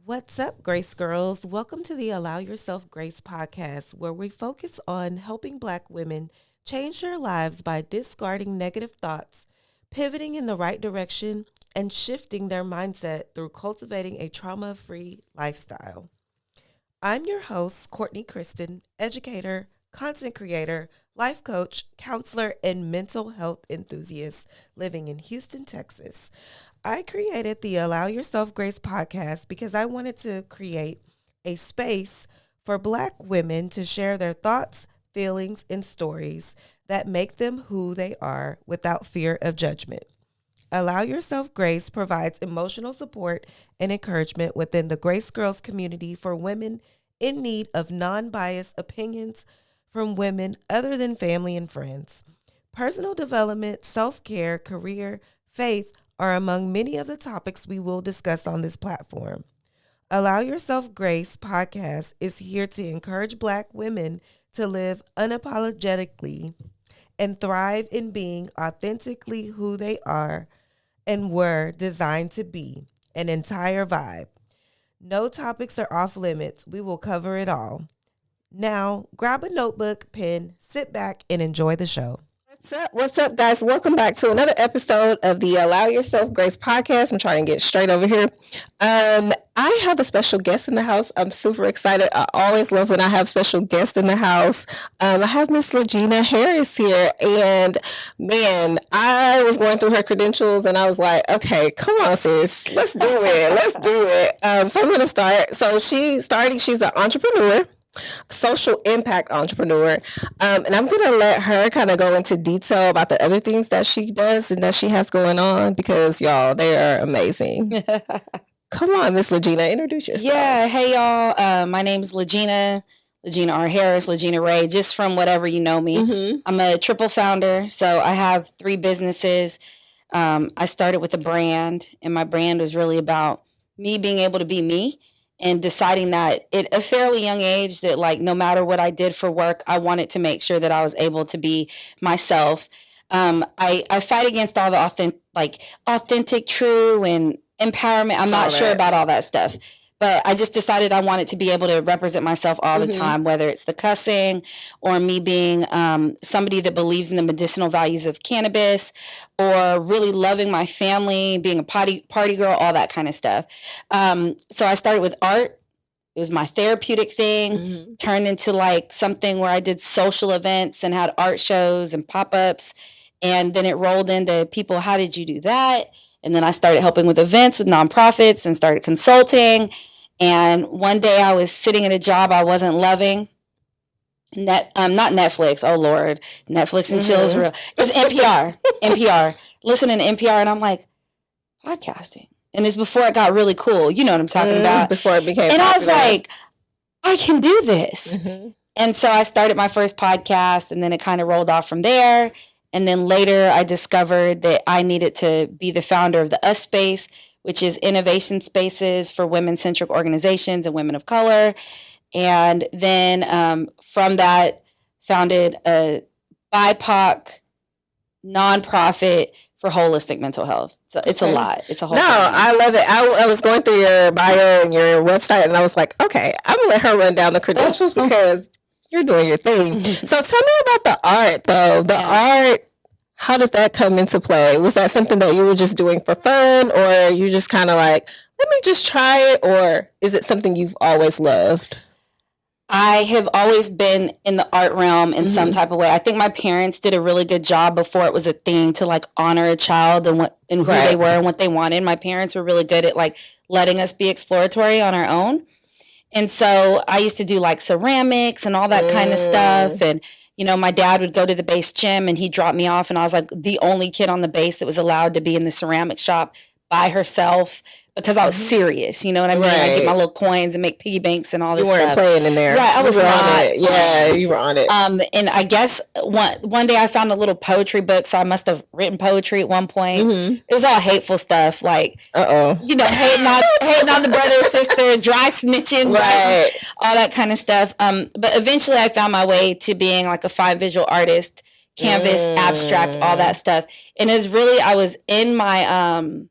What's up, Grace Girls? Welcome to the Allow Yourself Grace podcast, where we focus on helping Black women change their lives by discarding negative thoughts, pivoting in the right direction, and shifting their mindset through cultivating a trauma-free lifestyle. I'm your host, Courtney Kristen, educator, content creator, life coach, counselor, and mental health enthusiast living in Houston, Texas. I created the Allow Yourself Grace podcast because I wanted to create a space for Black women to share their thoughts, feelings, and stories that make them who they are without fear of judgment. Allow Yourself Grace provides emotional support and encouragement within the Grace Girls community for women in need of non-biased opinions from women other than family and friends. Personal development, self-care, career, faith are among many of the topics we will discuss on this platform. Allow Yourself Grace podcast is here to encourage Black women to live unapologetically and thrive in being authentically who they are and were designed to be, an entire vibe. No topics are off limits. We will cover it all. Now, grab a notebook, pen, sit back, and enjoy the show. What's up, guys? Welcome back to another episode of the Allow Yourself Grace podcast. I'm trying to get straight over here. I have a special guest in the house. I'm super excited. I always love when I have special guests in the house. I have Miss LaGina R.Harris here, and man, I was going through her credentials, and I was like, okay, come on, sis, let's do it. Let's do it. So I'm going to start. So she's an entrepreneur, social impact entrepreneur, and I'm gonna let her kind of go into detail about the other things that she does and that she has going on, because y'all, they are amazing. Come on, Miss LaGina, introduce yourself. Yeah, hey y'all, my name's LaGina R.Harris, LaGina Ray, just from whatever you know me. Mm-hmm. I'm a triple founder, so I have 3 businesses. I started with a brand, and my brand was really about me being able to be me, and deciding that at a fairly young age that, like, no matter what I did for work, I wanted to make sure that I was able to be myself. I fight against all the authentic, true, and empowerment. I'm not sure about all that stuff. But I just decided I wanted to be able to represent myself all the time, whether it's the cussing or me being somebody that believes in the medicinal values of cannabis, or really loving my family, being a party girl, all that kind of stuff. So I started with art. It was my therapeutic thing, turned into like something where I did social events and had art shows and pop-ups. And then it rolled into people, how did you do that? And then I started helping with events with nonprofits and started consulting. And one day I was sitting at a job I wasn't loving. Not Netflix. Oh Lord, Netflix and chill is real. It's NPR. Listening to NPR, and I'm like, podcasting. And it's before it got really cool. You know what I'm talking about? Before it became And popular. I was like, I can do this. And so I started my first podcast, and then it kind of rolled off from there. And then later I discovered that I needed to be the founder of the US Space, which is innovation spaces for women-centric organizations and women of color. And then from that, founded a BIPOC nonprofit for holistic mental health. So it's a lot. It's a whole thing. I love it. I was going through your bio and your website, and I was like, okay, I'm going to let her run down the credentials because you're doing your thing. So tell me about the art, though. The art, how did that come into play? Was that something that you were just doing for fun, or you just kind of like, let me just try it, or is it something you've always loved? I have always been in the art realm in some type of way. I think my parents did a really good job before it was a thing to like honor a child and who they were and what they wanted. My parents were really good at like letting us be exploratory on our own. And so I used to do like ceramics and all that kind of stuff. And, you know, my dad would go to the base gym and he'd drop me off. And I was like the only kid on the base that was allowed to be in the ceramic shop by herself, because I was serious. You know what I mean? I get my little coins and make piggy banks and all this stuff. You weren't playing in there. Right. I was not. Yeah, you were on it. And I guess one day I found a little poetry book, so I must have written poetry at one point. It was all hateful stuff, like, you know, hating on the brother or sister, dry snitching, all that kind of stuff. But eventually I found my way to being like a fine visual artist, canvas, abstract, all that stuff. And it's really, I was in my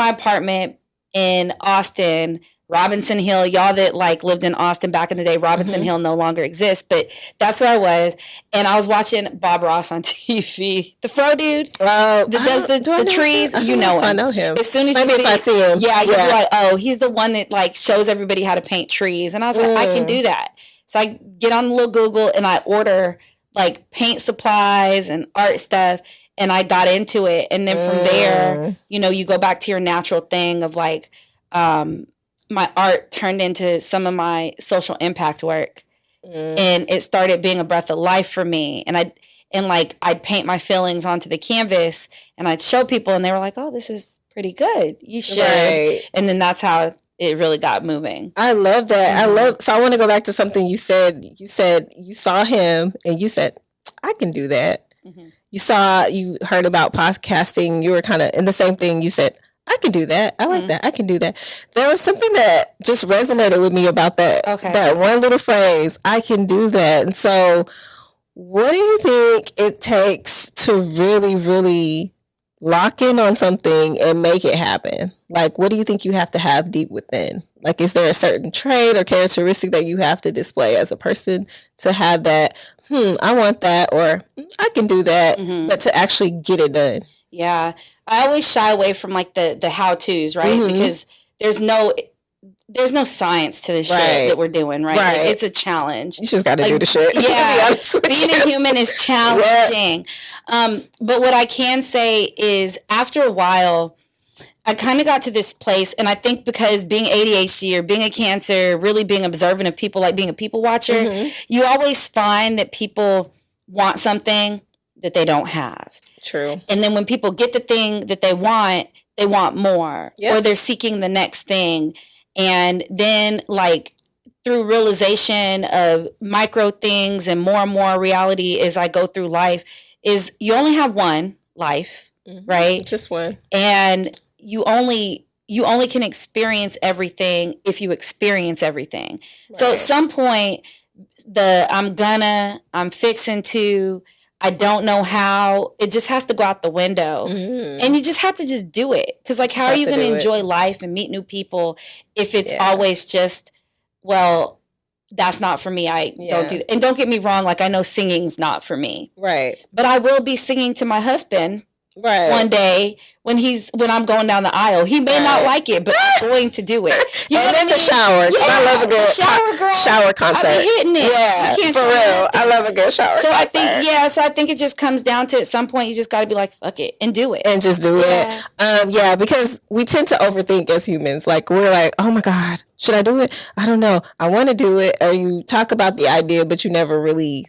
apartment in Austin, Robinson Hill, y'all that like lived in Austin back in the day, Robinson Hill no longer exists, but that's where I was. And I was watching Bob Ross on TV, the fro dude that does the trees. You know him. I know him. As soon as maybe if I see him, yeah, you're like, oh, he's the one that like shows everybody how to paint trees. And I was like, I can do that. So I get on the little Google and I order like paint supplies and art stuff. And I got into it. And then from there, you know, you go back to your natural thing of like, my art turned into some of my social impact work. And it started being a breath of life for me. And I'd paint my feelings onto the canvas and I'd show people and they were like, oh, this is pretty good. You should. Right. And then that's how it really got moving. I love that. So I want to go back to something you said. You said you saw him and you said, I can do that. You heard about podcasting. You were kind of in the same thing. You said, I can do that. I like that. I can do that. There was something that just resonated with me about that. Okay. That one little phrase, I can do that. And so what do you think it takes to really, really lock in on something and make it happen? Like, what do you think you have to have deep within? Like, is there a certain trait or characteristic that you have to display as a person to have that, I want that, or I can do that, but to actually get it done? Yeah. I always shy away from like the how-tos, right? Because there's no science to the shit that we're doing, right? Like, it's a challenge. You just got to do the shit. Yeah. Being a human is challenging. But what I can say is after a while, I kind of got to this place, and I think because being ADHD or being a Cancer, really being observant of people, like being a people watcher, you always find that people want something that they don't have. True. And then when people get the thing that they want more, or they're seeking the next thing. And then like through realization of micro things and more reality as I go through life is you only have one life, right? Just one. And you only can experience everything if you experience everything. Right. So at some point I'm fixing to, I don't know how, it just has to go out the window. And you just have to just do it. Because like, how are you going to enjoy life and meet new people if it's always just, well, that's not for me. I don't do that. And don't get me wrong, like I know singing's not for me. Right. But I will be singing to my husband one day when I'm going down the aisle. He may not like it, but I'm going to do it. You and in the shower. Yeah, I love a good shower concert. I've been hitting it. Yeah, for real. I love a good shower concert. I think it just comes down to at some point you just got to be like, fuck it, and do it. And just do it. Because we tend to overthink as humans. Like, we're like, oh my God, should I do it? I don't know. I want to do it. Or you talk about the idea, but you never really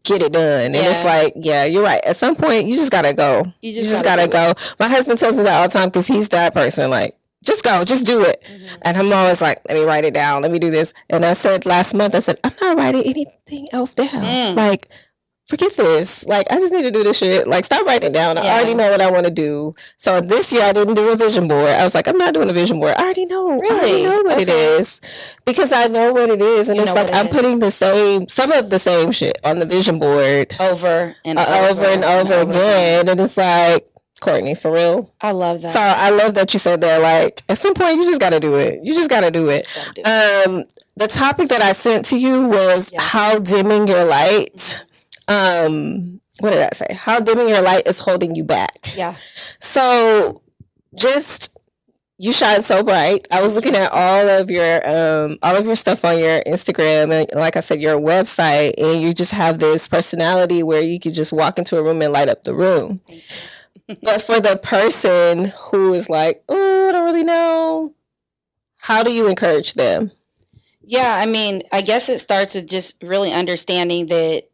get it done. And it's like, you're right. At some point, you just gotta go. You just gotta go. My husband tells me that all the time because he's that person. Like, just go, just do it. And I'm always like, let me write it down. Let me do this. And I said last month, I'm not writing anything else down. Like, forget this. Like, I just need to do this shit. Like, stop writing it down. I already know what I want to do. So this year I didn't do a vision board. I was like, I'm not doing a vision board. I already know. Really? I already know what it is. Because I know what it is. And it's like, I'm putting some of the same shit on the vision board. Over and over again. And it's like, Courtney, for real. I love that. So I love that you said that. Like, at some point, you just got to do it. You just got to do it. The topic that I sent to you was how dimming your light... what did I say? How dimming your light is holding you back. Yeah. So just, you shine so bright. I was looking at all of your stuff on your Instagram and like I said, your website, and you just have this personality where you could just walk into a room and light up the room. But for the person who is like, oh, I don't really know, how do you encourage them? Yeah. I mean, I guess it starts with just really understanding that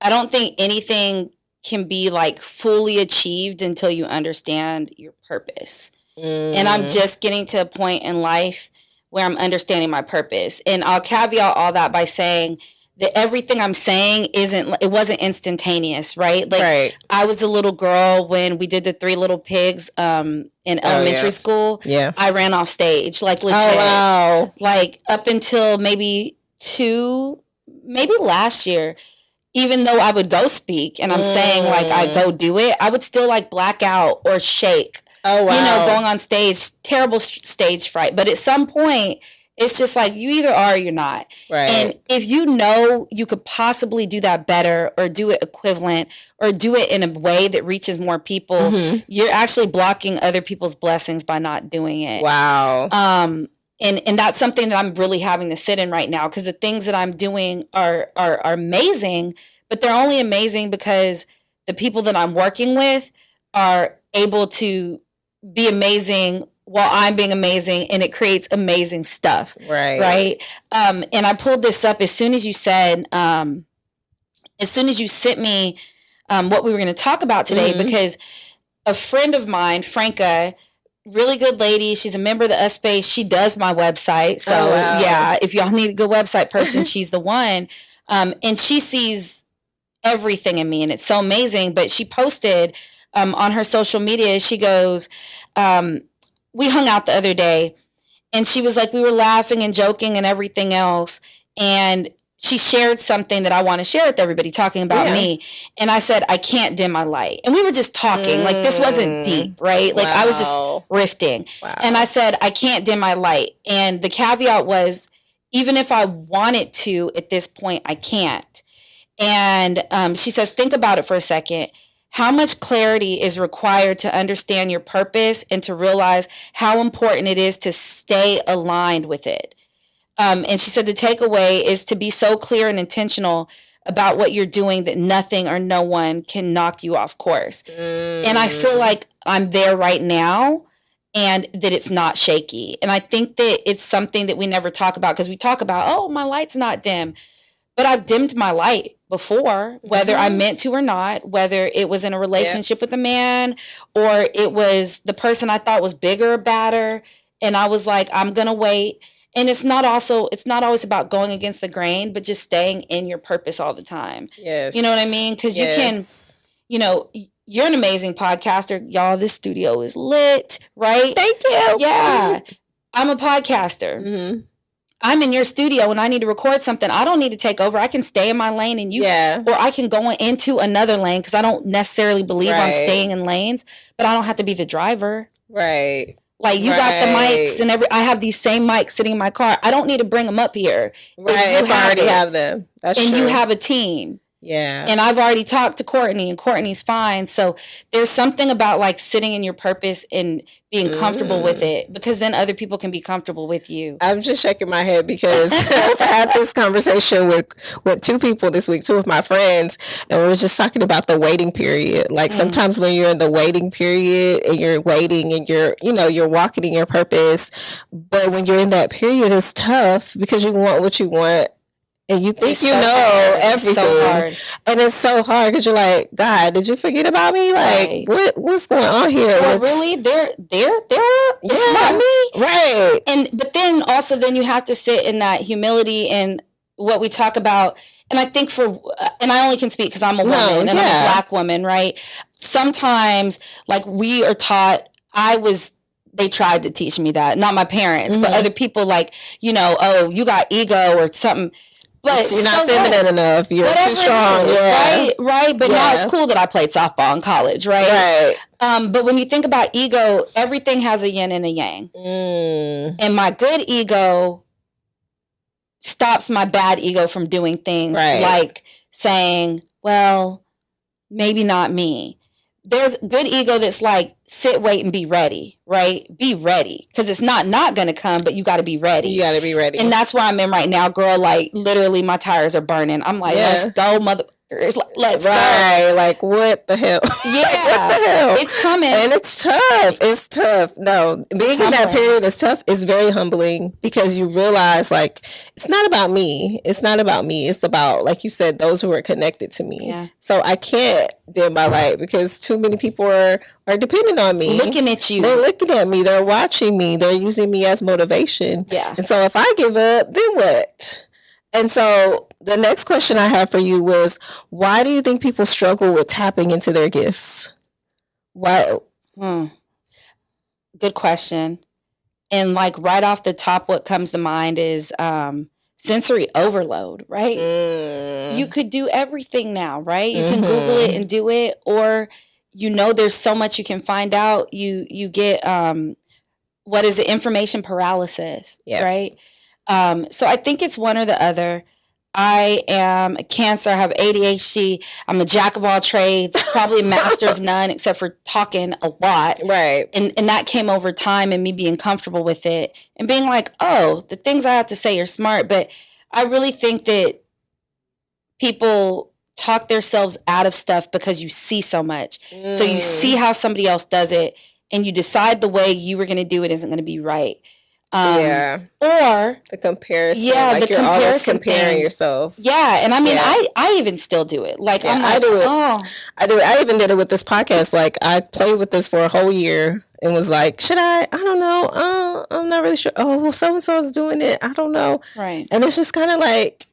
I don't think anything can be like fully achieved until you understand your purpose. And I'm just getting to a point in life where I'm understanding my purpose. And I'll caveat all that by saying that everything I'm saying it wasn't instantaneous, right? Like I was a little girl when we did the 3 Little Pigs in elementary school. Yeah. I ran off stage, like legit. Oh, wow. Like up until maybe last year. Even though I would go speak and I'm saying like I go do it, I would still like black out or shake Oh, wow. You know, going on stage, terrible stage fright. But at some point, it's just like you either are or you're not. Right. And if you know you could possibly do that better or do it equivalent or do it in a way that reaches more people, you're actually blocking other people's blessings by not doing it. Wow. And that's something that I'm really having to sit in right now, because the things that I'm doing are amazing, but they're only amazing because the people that I'm working with are able to be amazing while I'm being amazing, and it creates amazing stuff. Right. And I pulled this up as soon as you said, as soon as you sent me what we were going to talk about today, because a friend of mine, Franca, really good lady, she's a member of the Us Space. She does my website. So yeah, if y'all need a good website person, she's the one. And she sees everything in me, and it's so amazing. But she posted on her social media, she goes, we hung out the other day, and she was like, we were laughing and joking and everything else. And she shared something that I want to share with everybody, talking about me. And I said, I can't dim my light. And we were just talking. Like, this wasn't deep, right? Like, I was just riffing. And I said, I can't dim my light. And the caveat was, even if I wanted to at this point, I can't. And she says, think about it for a second. How much clarity is required to understand your purpose and to realize how important it is to stay aligned with it? And she said the takeaway is to be so clear and intentional about what you're doing that nothing or no one can knock you off course. And I feel like I'm there right now, and that it's not shaky. And I think that it's something that we never talk about, because we talk about, oh, my light's not dim. But I've dimmed my light before, whether I meant to or not, whether it was in a relationship with a man, or it was the person I thought was bigger or badder. And I was like, I'm going to wait. And it's not always about going against the grain, but just staying in your purpose all the time. Yes. You know what I mean? Because you can, you know, you're an amazing podcaster. Y'all, this studio is lit, right? Thank you. Yeah. I'm a podcaster. I'm in your studio when I need to record something. I don't need to take over. I can stay in my lane, and you, or I can go into another lane, because I don't necessarily believe on staying in lanes, but I don't have to be the driver. Right. Like, you got the mics and I have these same mics sitting in my car. I don't need to bring them up here. Right. If I already have them. That's true. And you have a team. Yeah. And I've already talked to Courtney, and Courtney's fine. So there's something about like sitting in your purpose and being comfortable with it, because then other people can be comfortable with you. I'm just shaking my head because I've had this conversation with two people this week, two of my friends, and we were just talking about the waiting period. Like sometimes when you're in the waiting period and you're waiting and you're walking in your purpose, but when you're in that period, it's tough because you want what you want. And you think everything. It's so hard. And it's so hard because you're like, God, did you forget about me? Like, what's going on here? Well, really, they're it's not me. Right. But then also you have to sit in that humility and what we talk about. And I think and I only can speak because I'm a woman and I'm a Black woman, right? Sometimes, like, we are taught, they tried to teach me that, not my parents, but other people, like, you got ego or something. But you're not feminine enough. You're too strong. Right. But now it's cool that I played softball in college, right? But when you think about ego, everything has a yin and a yang. And my good ego stops my bad ego from doing things like saying, well, maybe not me. There's good ego that's like, sit, wait, and be ready, right? Be ready. Because it's not going to come, but you got to be ready. You got to be ready. And that's where I'm in right now, girl. Like, literally, my tires are burning. I'm like, let's go, let's go. Right. Like, what the hell? Yeah. What the hell? It's coming. And it's tough. It's tough. No, being in that period is tough. It's very humbling because you realize, like, it's not about me. It's not about me. It's about, like you said, those who are connected to me. Yeah. So I can't dim my light because too many people are depending on me. Looking at you. They're looking at me. They're watching me. They're using me as motivation. Yeah. And so if I give up, then what? And so the next question I have for you was, why do you think people struggle with tapping into their gifts? Why? Good question. And like right off the top, what comes to mind is sensory overload, right? You could do everything now, right? You can Google it and do it, or there's so much you can find out. You get, what is it? Information paralysis, right? So I think it's one or the other. I am a Cancer. I have ADHD. I'm a jack of all trades, probably a master of none, except for talking a lot. Right. And that came over time and me being comfortable with it and being like, oh, the things I have to say are smart. But I really think that people talk themselves out of stuff because you see so much. So you see how somebody else does it and you decide the way you were going to do it isn't going to be right. Or the comparison. Yeah, like the you're comparison always comparing thing. yourself. Yeah, and I mean, I even still do it. Like, I'm like, I do it. Oh. I do it. I even did it with this podcast. Like, I played with this for a whole year and was like, should I don't know. I'm not really sure. Oh, well, so-and-so is doing it. I don't know. Right. And it's just kind of like,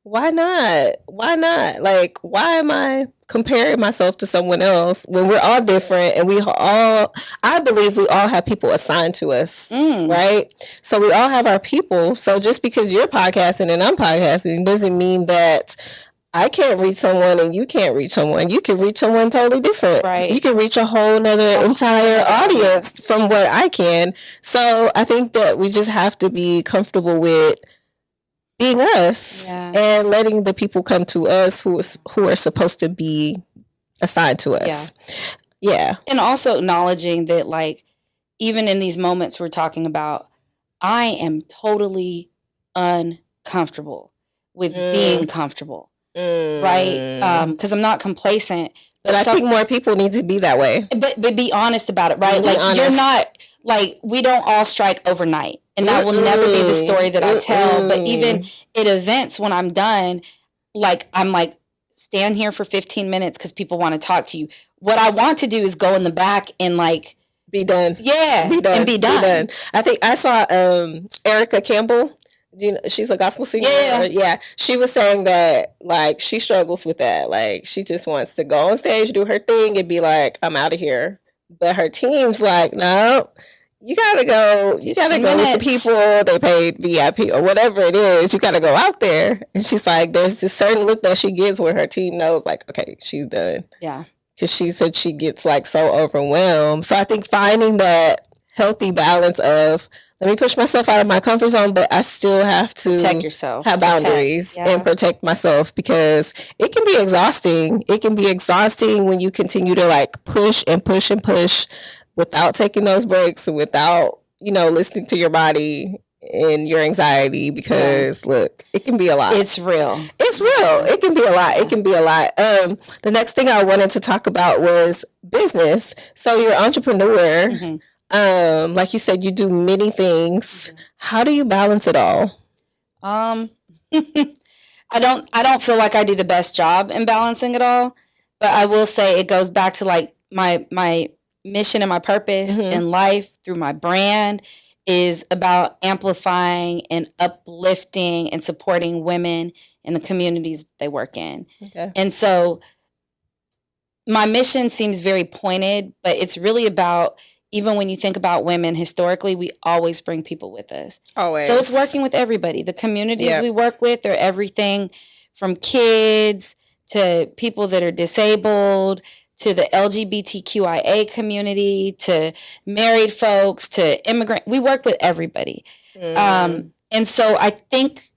why not? Why not? Like, why am I comparing myself to someone else when we're all different and I believe we all have people assigned to us, right? So we all have our people. So just because you're podcasting and I'm podcasting doesn't mean that I can't reach someone and you can't reach someone. You can reach someone totally different. Right. You can reach a whole nother entire audience from what I can. So I think that we just have to be comfortable with being us and letting the people come to us who are supposed to be assigned to us. Yeah. And also acknowledging that, like, even in these moments we're talking about, I am totally uncomfortable with being comfortable. Right? Because I'm not complacent. But I think more people need to be that way. But be honest about it, right? Like, you're not, like, we don't all strike overnight. And that will never be the story that I tell. But even at events when I'm done, like, I'm like, stand here for 15 minutes because people want to talk to you. What I want to do is go in the back and, like, be done. Yeah. Be done. And be done. I think I saw Erica Campbell. You know, she's a gospel singer. Yeah. She was saying that, like, she struggles with that. Like, she just wants to go on stage, do her thing, and be like, I'm out of here. But her team's like, no, you gotta go with the people. They paid VIP or whatever it is. You gotta go out there. And she's like, there's this certain look that she gives where her team knows, like, okay, she's done. Yeah. Because she said she gets, like, so overwhelmed. So I think finding that healthy balance of, let me push myself out of my comfort zone, but I still have to protect yourself, have boundaries and protect myself, because it can be exhausting. It can be exhausting when you continue to, like, push and push and push without taking those breaks, without, listening to your body and your anxiety, because look, it can be a lot. It's real. It can be a lot. It can be a lot. The next thing I wanted to talk about was business. So you're an entrepreneur. Like you said, you do many things. How do you balance it all? I don't feel like I do the best job in balancing it all, but I will say it goes back to, like, my mission and my purpose in life through my brand is about amplifying and uplifting and supporting women in the communities they work in. Okay. And so my mission seems very pointed, but it's really about, even when you think about women, historically, we always bring people with us. Always. So it's working with everybody. The communities we work with are everything from kids to people that are disabled, to the LGBTQIA community, to married folks, to immigrant. We work with everybody. And so I think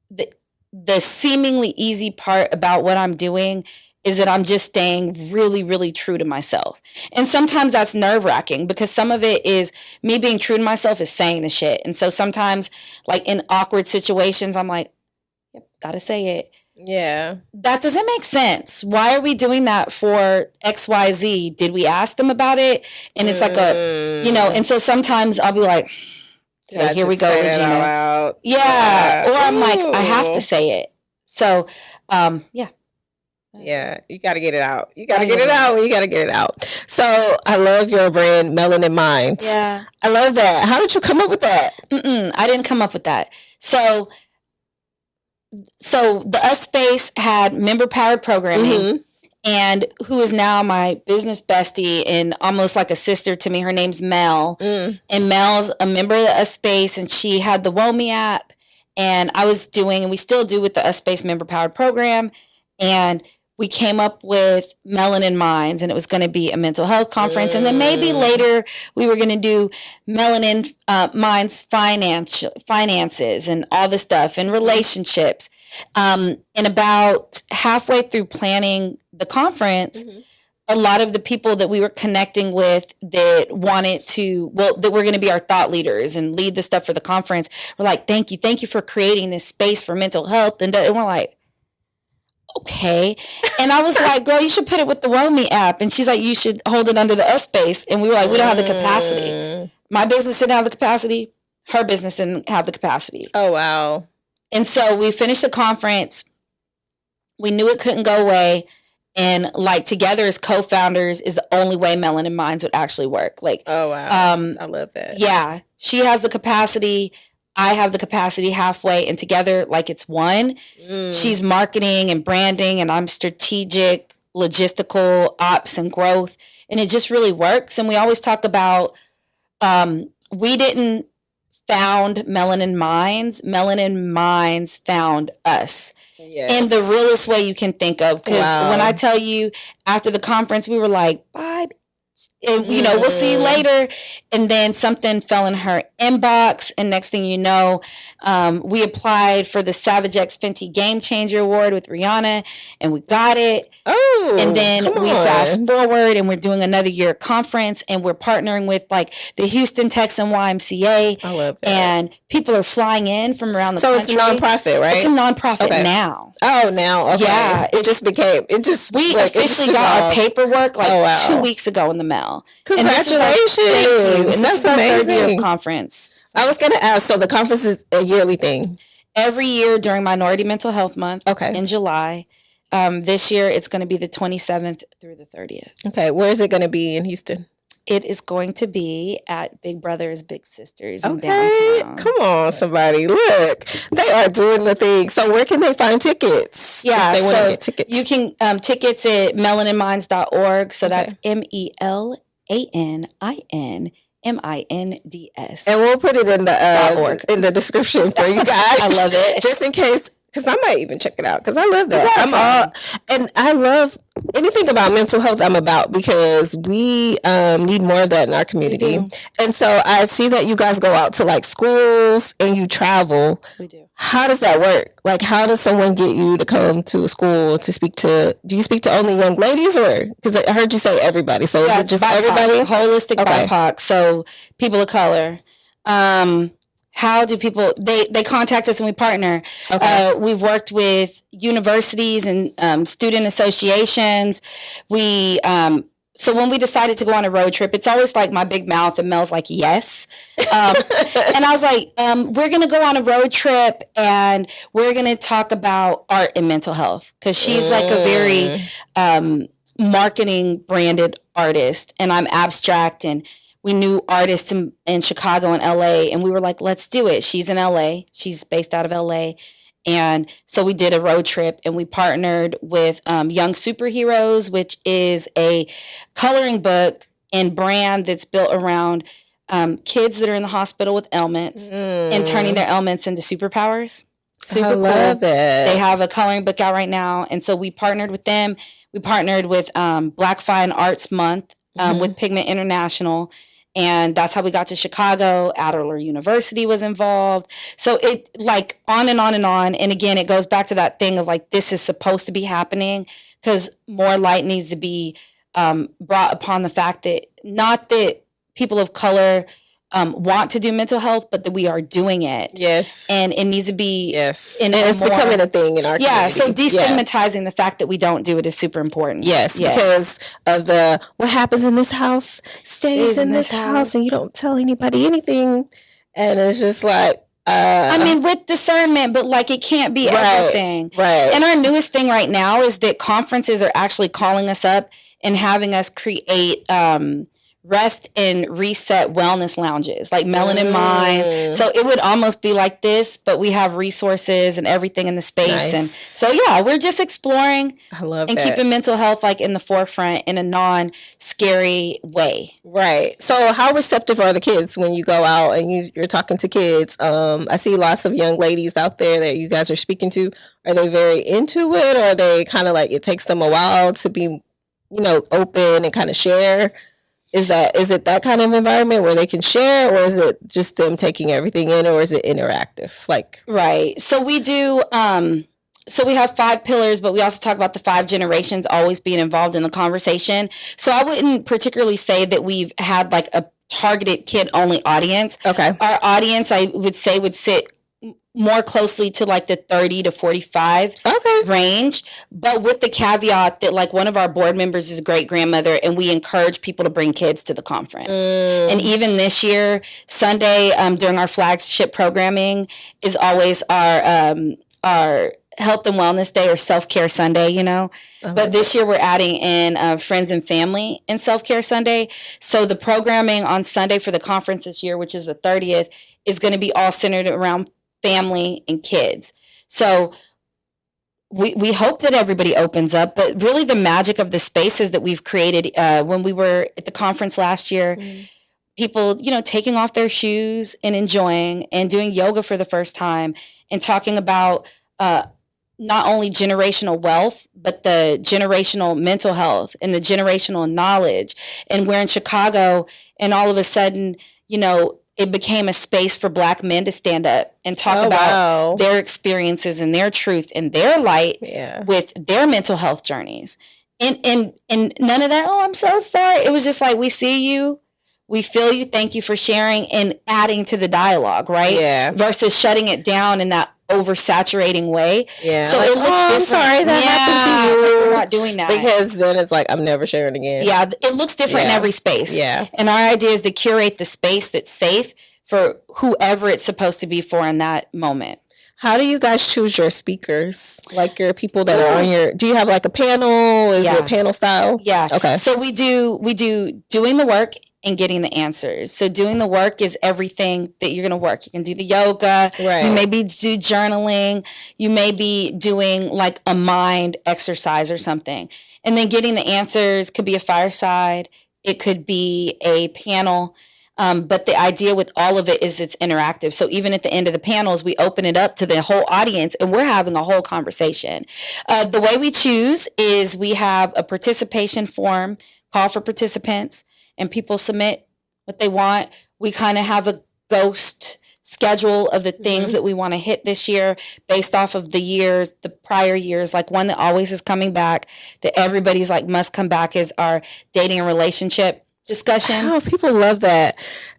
the seemingly easy part about what I'm doing is that I'm just staying really, really true to myself. And sometimes that's nerve-wracking, because some of it is me being true to myself is saying the shit. And so sometimes, like, in awkward situations, I'm like, yep, gotta say it. Yeah. That doesn't make sense. Why are we doing that for XYZ? Did we ask them about it? And it's like and so sometimes I'll be like, okay, here we go, Regina. Yeah. Or I'm like, I have to say it. So, Yeah, you got to get it out. You got to get it out. You got to get it out. So I love your brand, Melanin Minds. Yeah. I love that. How did you come up with that? I didn't come up with that. So the Us Space had member-powered programming, and who is now my business bestie and almost like a sister to me. Her name's Mel. And Mel's a member of the Us Space, and she had the WOMI app. And I was doing, and we still do with the Us Space member-powered program. And we came up with Melanin Minds, and it was going to be a mental health conference. And then maybe later we were going to do Melanin Minds finances and all this stuff and relationships. And about halfway through planning the conference, a lot of the people that we were connecting with that wanted to, that were going to be our thought leaders and lead the stuff for the conference were like, thank you for creating this space for mental health. And we're like, okay. And I was like, girl, you should put it with the WellMe app. And she's like, you should hold it under the us space. And we were like, we don't have the capacity. My business didn't have the capacity. Her business didn't have the capacity. Oh, wow. And so we finished the conference. We knew it couldn't go away. And like together as co-founders is the only way Melanin Minds would actually work. Like, oh, wow. I love that. Yeah. She has the capacity. I have the capacity halfway, and together, like, it's one. She's marketing and branding, and I'm strategic, logistical, ops, and growth. And it just really works. And we always talk about, we didn't found Melanin Minds. Melanin Minds found us. Yes. In the realest way you can think of. Because when I tell you, after the conference, we were like, bye. And, we'll see you later. And then something fell in her inbox. And next thing you know, we applied for the Savage X Fenty Game Changer Award with Rihanna. And we got it. Oh, and then we fast forward and we're doing another year conference. And we're partnering with like the Houston Texan YMCA. I love that. And people are flying in from around the country. So it's a nonprofit, right? It's a nonprofit now. Oh, now. Okay. Yeah. We officially got our paperwork 2 weeks ago in the mail. Congratulations. Thank you. And that's this is our amazing. third year of conference. I was going to ask, so the conference is a yearly thing? Every year during Minority Mental Health Month in July. This year, it's going to be the 27th through the 30th. Okay. Where is it going to be in Houston? It is going to be at Big Brothers Big Sisters in downtown. Come on, somebody. Look, they are doing the thing. So where can they find tickets? Yeah, if they want to get tickets. You can tickets at melaninminds.org. So that's MELANINMINDS. And we'll put it in the description for you guys. I love it. Just in case. Because I might even check it out because I love that. And I love anything about mental health I'm about because we need more of that in our community. And so I see that you guys go out to like schools and you travel. We do. How does that work? Like, how does someone get you to come to a school to speak to, do you speak to only young ladies or, because I heard you say everybody. So is it just BIPOC, everybody? Holistic BIPOC. So people of color. How do people, they contact us and we partner. Okay. We've worked with universities and student associations. So when we decided to go on a road trip, it's always like my big mouth and Mel's like, yes. And I was like, we're going to go on a road trip and we're going to talk about art and mental health. Because she's like a very marketing branded artist and I'm abstract, and we knew artists in Chicago and LA, and we were like, let's do it. She's in LA. She's based out of LA. And so we did a road trip and we partnered with Young Superheroes, which is a coloring book and brand that's built around kids that are in the hospital with ailments and turning their ailments into superpowers. Super cool. Love it. They have a coloring book out right now. And so we partnered with them. We partnered with Black Fine Arts Month with Pigment International. And that's how we got to Chicago. Adler University was involved. So it like on and on and on. And again, it goes back to that thing of like, this is supposed to be happening because more light needs to be brought upon the fact that not that people of color want to do mental health, but that we are doing it. Yes. And it needs to be. Yes. And it's becoming a thing in our community. So destigmatizing the fact that we don't do it is super important. Yes. Because of what happens in this house stays in this house and you don't tell anybody anything. And it's just like, I mean, with discernment, but like it can't be everything. Right. And our newest thing right now is that conferences are actually calling us up and having us create rest and reset wellness lounges, like Melanin Mind. So it would almost be like this, but we have resources and everything in the space. Nice. And so, yeah, we're just exploring and keeping mental health like in the forefront in a non-scary way. Right. So how receptive are the kids when you go out and you're talking to kids? I see lots of young ladies out there that you guys are speaking to. Are they very into it, or are they kind of like it takes them a while to be, open and kind of share? Is it that kind of environment where they can share, or is it just them taking everything in, or is it interactive? Right. So we do, so we have 5 pillars, but we also talk about the 5 generations always being involved in the conversation. So I wouldn't particularly say that we've had like a targeted kid only audience. Okay. Our audience, I would say, would sit more closely to like the 30 to 45 range, but with the caveat that like one of our board members is a great grandmother, and we encourage people to bring kids to the conference. And even this year, Sunday, during our flagship programming is always our health and wellness day, or self-care Sunday, but this year we're adding in friends and family and self-care Sunday. So the programming on Sunday for the conference this year, which is the 30th, is going to be all centered around family and kids. So we hope that everybody opens up, but really the magic of the spaces that we've created when we were at the conference last year, people, taking off their shoes and enjoying and doing yoga for the first time and talking about not only generational wealth, but the generational mental health and the generational knowledge. And we're in Chicago, and all of a sudden, it became a space for Black men to stand up and talk about their experiences and their truth and their light with their mental health journeys. And none of that, I'm so sorry. It was just like, we see you, we feel you, thank you for sharing, and adding to the dialogue, right? Yeah. Versus shutting it down in that oversaturating way. Yeah. So it looks different. I'm sorry that happened to you. We're not doing that. Because then it's like, I'm never sharing again. Yeah. It looks different in every space. Yeah. And our idea is to curate the space that's safe for whoever it's supposed to be for in that moment. How do you guys choose your speakers? Like your people that are on do you have like a panel? Is it panel style? Yeah. Okay. So we do doing the work and getting the answers. So doing the work is everything that you're going to work. You can do the yoga. Right. You maybe do journaling. You may be doing like a mind exercise or something. And then getting the answers could be a fireside. It could be a panel. But the idea with all of it is it's interactive. So even at the end of the panels, we open it up to the whole audience and we're having a whole conversation. The way we choose is we have a participation form, call for participants, and people submit what they want. We kind of have a ghost schedule of the things that we want to hit this year based off of the prior years. Like one that always is coming back, that everybody's like must come back, is our dating and relationship discussion. Oh, people love that.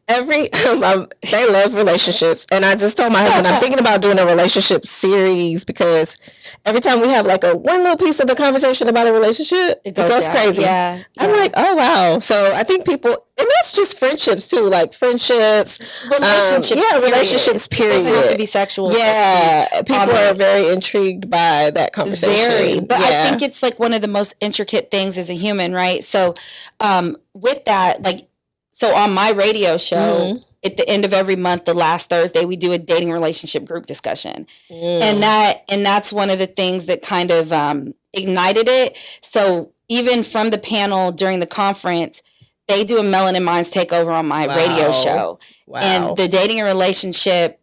They love relationships. And I just told my husband, I'm thinking about doing a relationship series, because every time we have like one little piece of the conversation about a relationship, it goes crazy. Yeah. I'm like, oh, wow. So I think people, and that's just friendships too, like friendships. Relationships, period. It doesn't have to be sexual. Yeah. People are very intrigued by that conversation. But I think it's like one of the most intricate things as a human, right? So with that, so on my radio show, at the end of every month, the last Thursday, we do a dating relationship group discussion. And that's one of the things that kind of ignited it. So even from the panel during the conference, they do a Melanin Minds takeover on my radio show. Wow. And the dating and relationship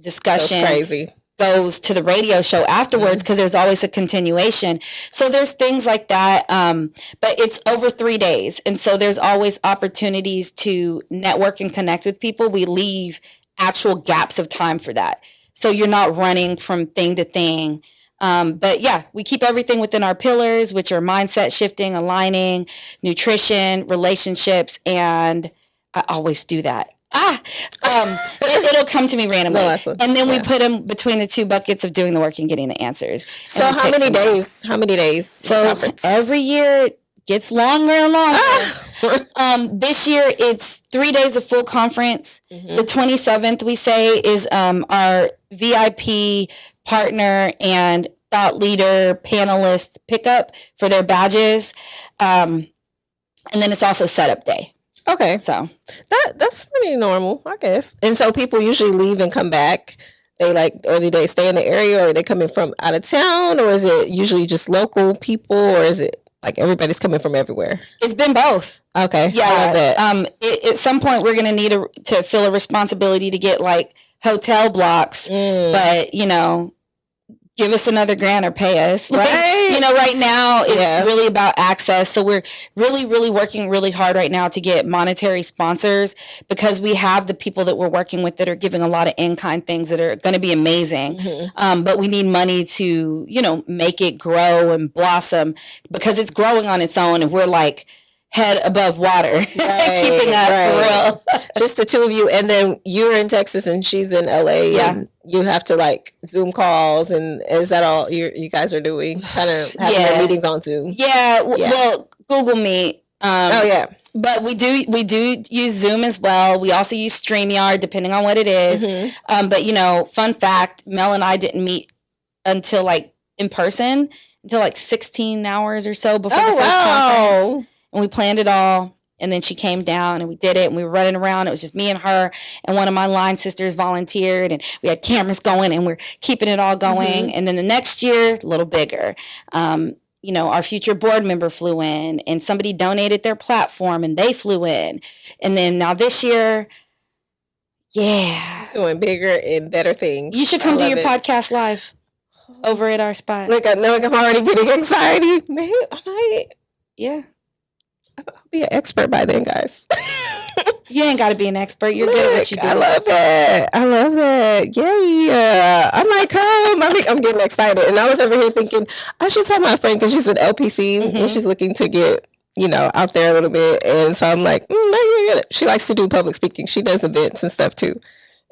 discussion goes to the radio show afterwards, because there's always a continuation. So there's things like that. But it's over 3 days. And so there's always opportunities to network and connect with people. We leave actual gaps of time for that. So you're not running from thing to thing. But yeah, we keep everything within our pillars, which are mindset shifting, aligning, nutrition, relationships. And I always do that. It'll come to me randomly. And then we put them between the 2 buckets of doing the work and getting the answers. So how many days? So every year it gets longer and longer. This year it's 3 days of full conference. The 27th, we say, is our VIP partner and thought leader panelist pickup for their badges. And then it's also setup day. Okay. So that's pretty normal, I guess. And so people usually leave and come back. Or do they stay in the area, or are they coming from out of town, or is it usually just local people, or is it like everybody's coming from everywhere? It's been both. Okay. Yeah. I love that. At some point we're going to need to feel a responsibility to get like hotel blocks, but give us another grant or pay us. Right. Right now it's really about access. So we're really, really working really hard right now to get monetary sponsors, because we have the people that we're working with that are giving a lot of in-kind things that are going to be amazing. But we need money to, make it grow and blossom, because it's growing on its own. And we're like head above water, keeping up for real. Just the two of you, and then you're in Texas and she's in LA, and you have to like Zoom calls, and is that all you guys are doing? Kind of having your meetings on Zoom? Well, Google Meet. But we do use Zoom as well. We also use StreamYard, depending on what it is. But fun fact, Mel and I didn't meet until like in person until like 16 hours or so before the first conference. And we planned it all. And then she came down and we did it, and we were running around. It was just me and her, and one of my line sisters volunteered, and we had cameras going, and we're keeping it all going. And then the next year, a little bigger. Our future board member flew in, and somebody donated their platform and they flew in. And then now this year, doing bigger and better things. You should come do your podcast live over at our spot. Look, I'm already getting anxiety. Man, I'll be an expert by then, guys. You ain't got to be an expert. You're good at what you do. I love that. Yeah. I might come. I'm getting excited. And I was over here thinking, I should tell my friend, because she's an LPC and she's looking to get, out there a little bit. And so I'm like, she likes to do public speaking. She does events and stuff too.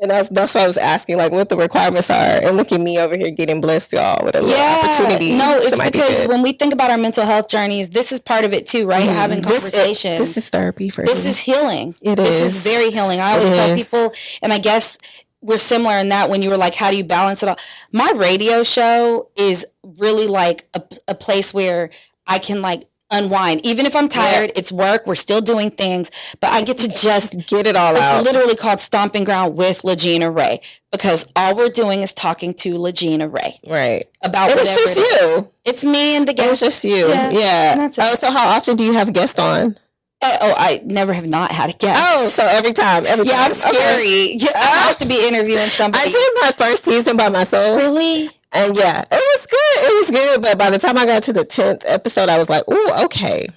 And that's why I was asking, like, what the requirements are. And look at me over here getting blessed, y'all, with a little opportunity. No, it's because when we think about our mental health journeys, this is part of it too, right? Having conversations. This is therapy for me. This is healing. This is very healing. I always tell people, and I guess we're similar in that when you were like, how do you balance it all? My radio show is really like a place where I can like unwind. Even if I'm tired, it's work, we're still doing things, but I get to just get it all out. It's literally called Stomping Ground with LaGina Ray, because all we're doing is talking to LaGina Ray. Right. About it whatever was just you. It's me and the guests. It's just you. Yeah. Oh, so how often do you have guests on? I never have not had a guest. Oh, so every time. Yeah, I'm scary. Okay. I have to be interviewing somebody. I did my first season by myself. Really? And it was good. It was good. But by the time I got to the 10th episode, I was like, ooh, okay.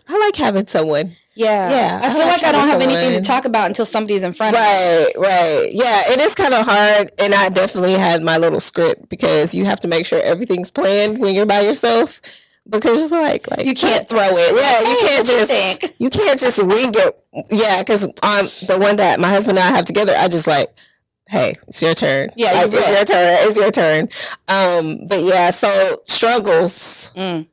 I like having someone. Yeah. I feel like I don't have anything to talk about until somebody's in front of me. Right. Yeah, it is kind of hard. And I definitely had my little script, because you have to make sure everything's planned when you're by yourself. Because you're like you can't throw it. Yeah, you can't just wing it. Yeah, because the one that my husband and I have together, I just like, hey, it's your turn. Yeah, like, it's your turn. But yeah, so struggles. Yeah.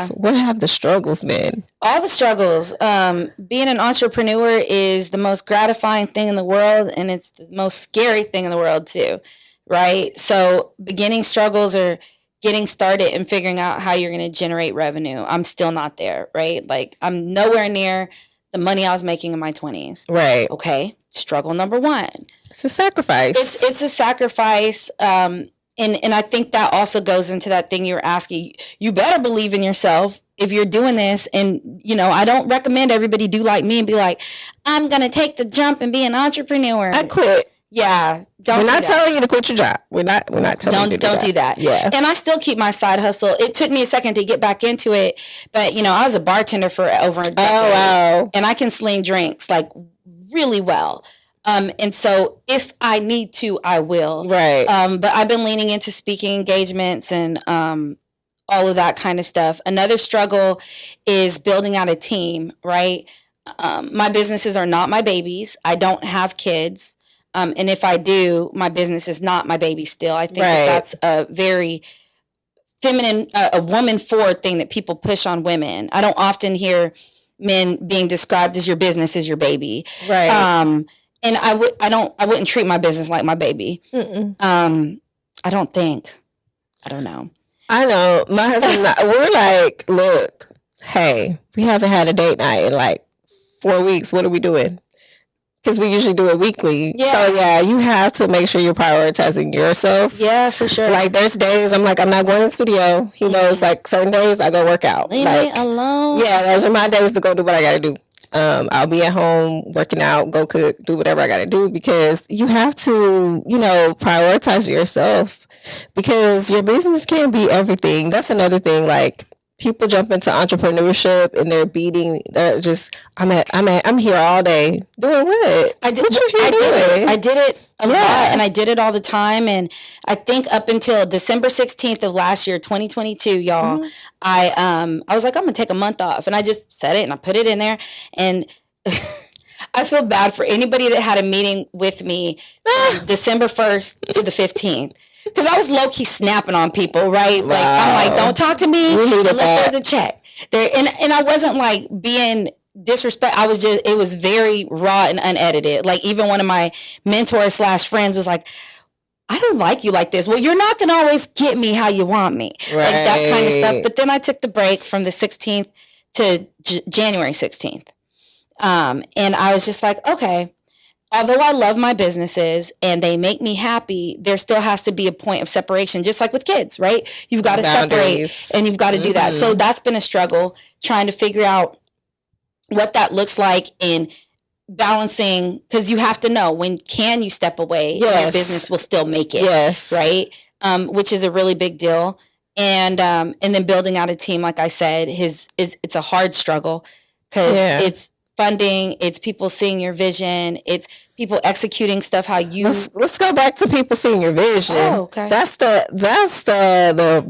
What have the struggles been? All the struggles. Being an entrepreneur is the most gratifying thing in the world, and it's the most scary thing in the world too, right? So beginning struggles are getting started and figuring out how you're going to generate revenue. I'm still not there, right? Like, I'm nowhere near the money I was making in my 20s. Right. Okay. Struggle number one. It's a sacrifice. It's a sacrifice. And I think that also goes into that thing you were asking. You better believe in yourself if you're doing this. And, I don't recommend everybody do like me and be like, I'm going to take the jump and be an entrepreneur. I quit. Yeah. We're not telling you to quit your job. We're not telling you to don't do that. Yeah. And I still keep my side hustle. It took me a second to get back into it, but I was a bartender for over a decade. Oh, wow. And I can sling drinks like really well. And so if I need to, I will. Right. But I've been leaning into speaking engagements and all of that kind of stuff. Another struggle is building out a team, right? My businesses are not my babies. I don't have kids. And if I do, my business is not my baby still. I think that's a very feminine, a woman forward thing that people push on women. I don't often hear men being described as your business is your baby. Right. And I wouldn't treat my business like my baby. I don't think. I don't know. I know. My husband and I, we're like, look, hey, we haven't had a date night in like 4 weeks. What are we doing? Because we usually do it weekly. Yeah. So, yeah, you have to make sure you're prioritizing yourself. Yeah, for sure. Like, there's days I'm like, I'm not going to the studio. He knows, like, certain days I go work out. Leave like, me alone. Yeah, those are my days to go do what I got to do. I'll be at home working out, go cook, do whatever I got to do, because you have to, prioritize yourself, because your business can't be everything. That's another thing. Like, people jump into entrepreneurship and they're just, I'm here all day. Doing what? I did it a lot, and I did it all the time. And I think up until December 16th of last year, 2022, y'all, I was like, I'm gonna take a month off, and I just said it and I put it in there. And I feel bad for anybody that had a meeting with me December 1st to the 15th. Because I was low-key snapping on people, right? Wow. Like, I'm like, don't talk to me unless there's a check. And I wasn't like being disrespectful. It was very raw and unedited. Like, even one of my mentors / friends was like, I don't like you like this. Well, you're not going to always get me how you want me. Right. Like, that kind of stuff. But then I took the break from the 16th to January 16th. And I was just like, okay, although I love my businesses and they make me happy, there still has to be a point of separation, just like with kids, right? You've got to separate and you've got to do that. So that's been a struggle, trying to figure out what that looks like in balancing, because you have to know when can you step away and your business will still make it. Yes. Right? Which is a really big deal. And then building out a team, like I said, it's a hard struggle, because it's funding, it's people seeing your vision, it's people executing stuff how you. Let's go back to people seeing your vision. Oh, okay. That's the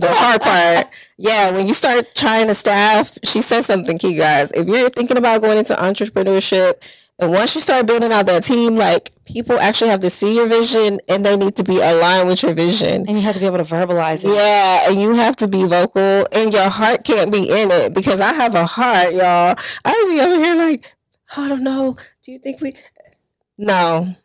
hard part. Yeah, when you start trying to staff, she said something key, guys. If you're thinking about going into entrepreneurship, and once you start building out that team, like, people actually have to see your vision and they need to be aligned with your vision. And you have to be able to verbalize it. Yeah, and you have to be vocal, and your heart can't be in it, because I have a heart, y'all. I be over here like, I don't know. Do you think we... No,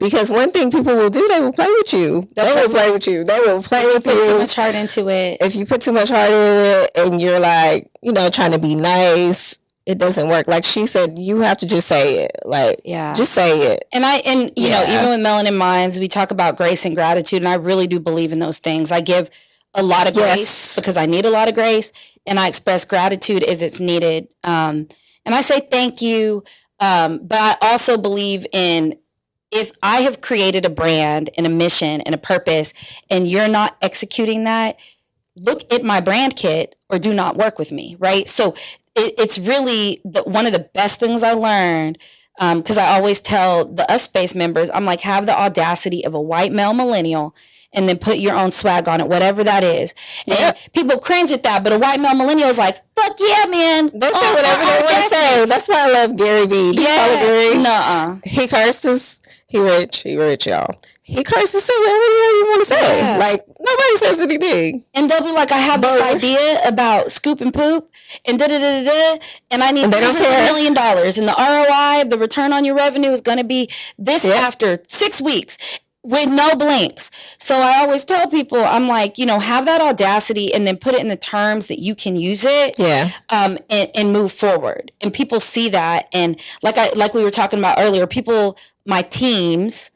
because one thing people will do, they will play with you. They will play with you. Put too much heart into it. If you put too much heart in it and you're like, trying to be nice, it doesn't work. Like she said, you have to just say it. Like, just say it. And you know, even with Melanin Minds, we talk about grace and gratitude, and I really do believe in those things. I give a lot of grace because I need a lot of grace, and I express gratitude as it's needed. And I say thank you. But I also believe in, if I have created a brand and a mission and a purpose and you're not executing that, look at my brand kit or do not work with me, right? So it's really one of the best things I learned, because I always tell the Us Space members, I'm like, have the audacity of a white male millennial and then put your own swag on it, whatever that is. And people cringe at that, but a white male millennial is like, fuck yeah, man. They say whatever they want to say. That's why I love Gary Vee. Do you follow Gary? Nuh-uh. He curses. He rich, y'all. He curses, say whatever the hell you want to say. Yeah. Like, nobody says anything. And they'll be like, I have this idea about scoop and poop and da-da-da-da-da, and I need $1 million. And the ROI, the return on your revenue is going to be this after 6 weeks. With no blinks. So I always tell people, I'm like, have that audacity and then put it in the terms that you can use it. Yeah. And move forward. And people see that. And like we were talking about earlier, my teams,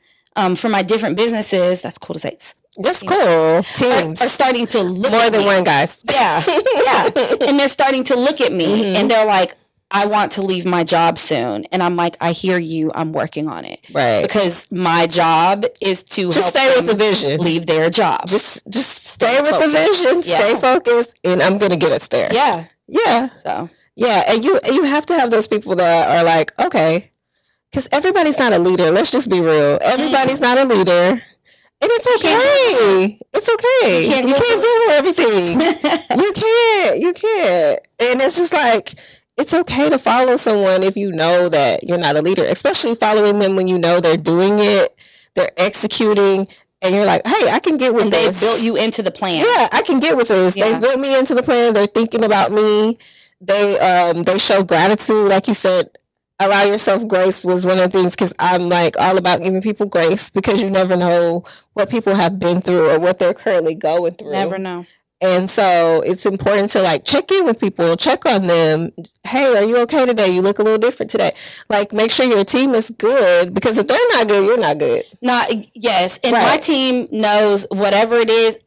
for my different businesses, that's cool to say. That's cool. Teams are starting to look more at than me. one, guys. Yeah. Yeah. And they're starting to look at me and they're like, I want to leave my job soon. And I'm like, I hear you. I'm working on it. Right. Because my job is to just stay with the vision. Leave their job. Just stay with the vision. Yeah. Stay focused. And I'm going to get us there. Yeah. Yeah. So. Yeah. And you have to have those people that are like, okay, because everybody's not a leader. Let's just be real. Everybody's not a leader. And it's okay. It's okay. You can't Google everything. You can't. And it's just like, it's okay to follow someone if you know that you're not a leader, especially following them when you know they're doing it, they're executing, and you're like, hey, I can get with this. And they built you into the plan. Yeah, I can get with this. Yeah. They built me into the plan. They're thinking about me. They show gratitude. Like you said, allow yourself grace was one of the things, because I'm like all about giving people grace, because you never know what people have been through or what they're currently going through. Never know. And so it's important to like check in with people, check on them. Hey, are you okay today? You look a little different today. Like make sure your team is good, because if they're not good, you're not good. Yes. And my team knows whatever it is.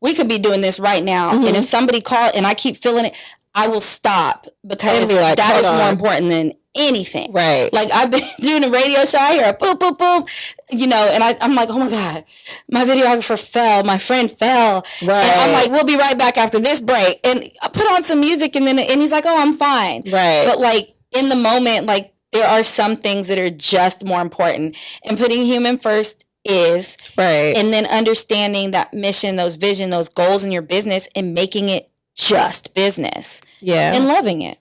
We could be doing this right now. And if somebody called and I keep feeling it, I will stop, because like, that is more important than anything. Right. Like I've been doing a radio show, I hear a boom, boom, boom, and I'm like, oh my God, my videographer fell, my friend fell. Right. And I'm like, we'll be right back after this break. And I put on some music and he's like, oh, I'm fine. Right. But like in the moment, like there are some things that are just more important, and putting human first is right. And then understanding that mission, those vision, those goals in your business, and making it just business. Yeah. And loving it.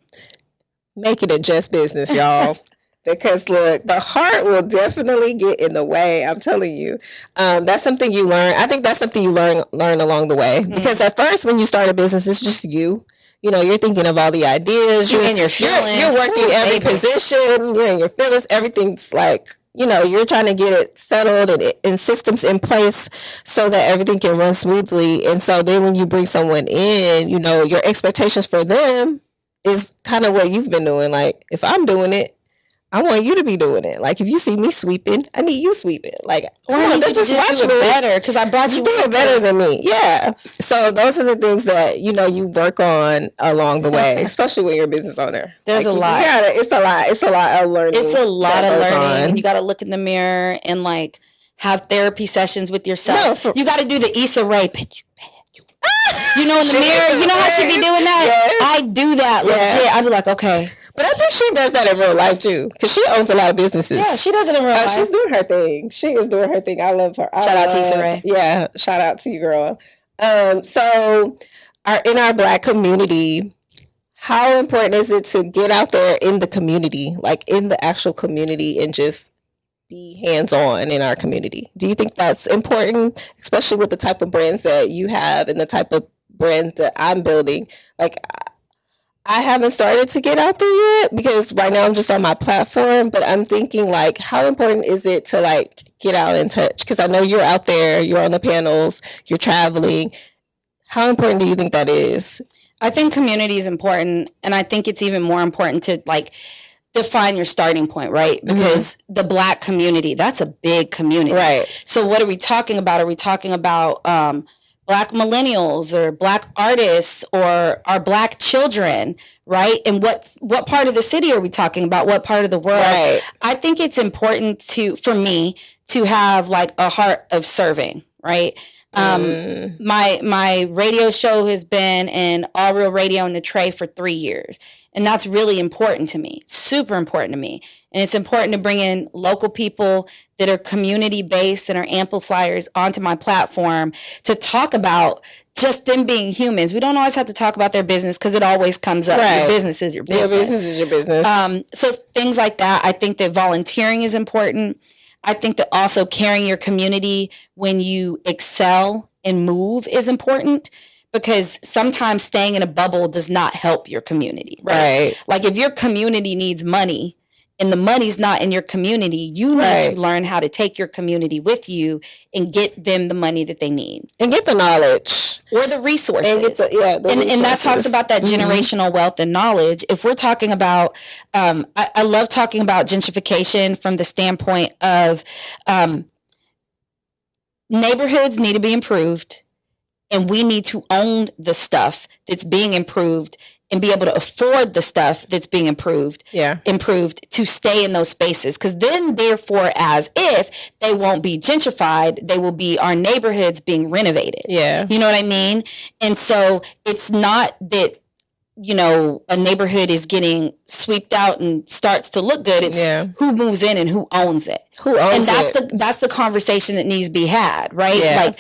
Making it just business, y'all. Because look, the heart will definitely get in the way. I'm telling you. That's something you learn. I think that's something you learn along the way. Because at first when you start a business, it's just you. You're thinking of all the ideas. You're in your feelings. You're working every position. You're in your feelings. Everything's like, you're trying to get it settled and systems in place so that everything can run smoothly. And so then when you bring someone in, your expectations for them is kind of what you've been doing. Like, if I'm doing it, I want you to be doing it. Like, if you see me sweeping, I need you sweeping. Like, or I need you to just do it better, because I brought you do it better than me. Yeah. So those are the things that, you work on along the way, especially when you're a business owner. There's a lot. It's a lot. It's a lot of learning. It's a lot of learning. And you got to look in the mirror and like have therapy sessions with yourself. You got to do the Issa Rae picture. In the mirror, you know how she be doing that? Yes. I do that legit. I'd be like, okay. But I think she does that in real life too, because she owns a lot of businesses. Yeah, she does it in real life. She's doing her thing. She is doing her thing. I love her. Shout out to Issa Rae. Yeah, shout out to you, girl. So in our Black community, how important is it to get out there in the community, like in the actual community, and just be hands-on in our community? Do you think that's important, especially with the type of brands that you have and the type of brands that I'm building? Like, I haven't started to get out there yet, because right now I'm just on my platform, but I'm thinking like, how important is it to like get out and touch? Because I know you're out there, you're on the panels, you're traveling. How important do you think that is? I think community is important, and I think it's even more important to like define your starting point, right? Because the Black community, that's a big community. Right. So what are we talking about? Are we talking about Black millennials or Black artists or our Black children, right? And what part of the city are we talking about? What part of the world? Right. I think it's important for me to have like a heart of serving, right? My radio show has been in All Real Radio in the Tray for 3 years. And that's really important to me. It's super important to me. And it's important to bring in local people that are community-based and are amplifiers onto my platform to talk about just them being humans. We don't always have to talk about their business, because it always comes up. Right. Your business is your business. Your business is your business. So things like that. I think that volunteering is important. I think that also carrying your community when you excel and move is important. Because sometimes staying in a bubble does not help your community, right? Like if your community needs money and the money's not in your community, you need to learn how to take your community with you and get them the money that they need. And get the knowledge. Or the resources. And, get the resources. And that talks about that generational wealth and knowledge. If we're talking about, I love talking about gentrification from the standpoint of neighborhoods need to be improved. And we need to own the stuff that's being improved and be able to afford the stuff that's being improved to stay in those spaces. Because then, therefore, as if they won't be gentrified, they will be our neighborhoods being renovated. Yeah. You know what I mean? And so it's not that, a neighborhood is getting swept out and starts to look good. It's who moves in and who owns it. Who owns it? And that's the conversation that needs to be had, right? Yeah. Like,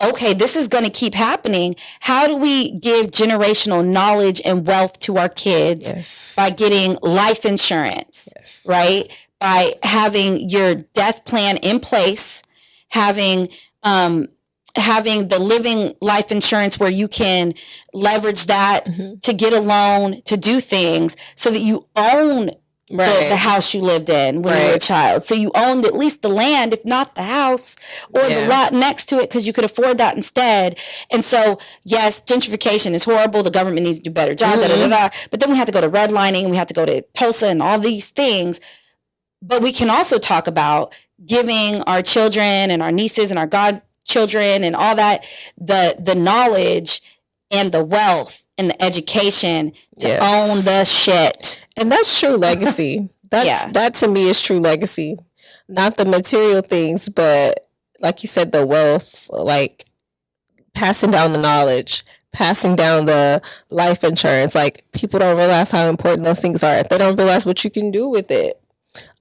okay, this is going to keep happening. How do we give generational knowledge and wealth to our kids by getting life insurance, right? By having your death plan in place, having the living life insurance where you can leverage that to get a loan, to do things so that you own the house you lived in when you were a child. So you owned at least the land, if not the house or the lot next to it, because you could afford that instead. And so, yes, gentrification is horrible. The government needs to do a better job, But then we have to go to redlining. We have to go to Tulsa and all these things. But we can also talk about giving our children and our nieces and our godchildren and all that, the knowledge and the wealth and the education to own the shit. And that's true legacy. That to me is true legacy. Not the material things, but like you said, the wealth, like passing down the knowledge, passing down the life insurance. Like, people don't realize how important those things are. They don't realize what you can do with it.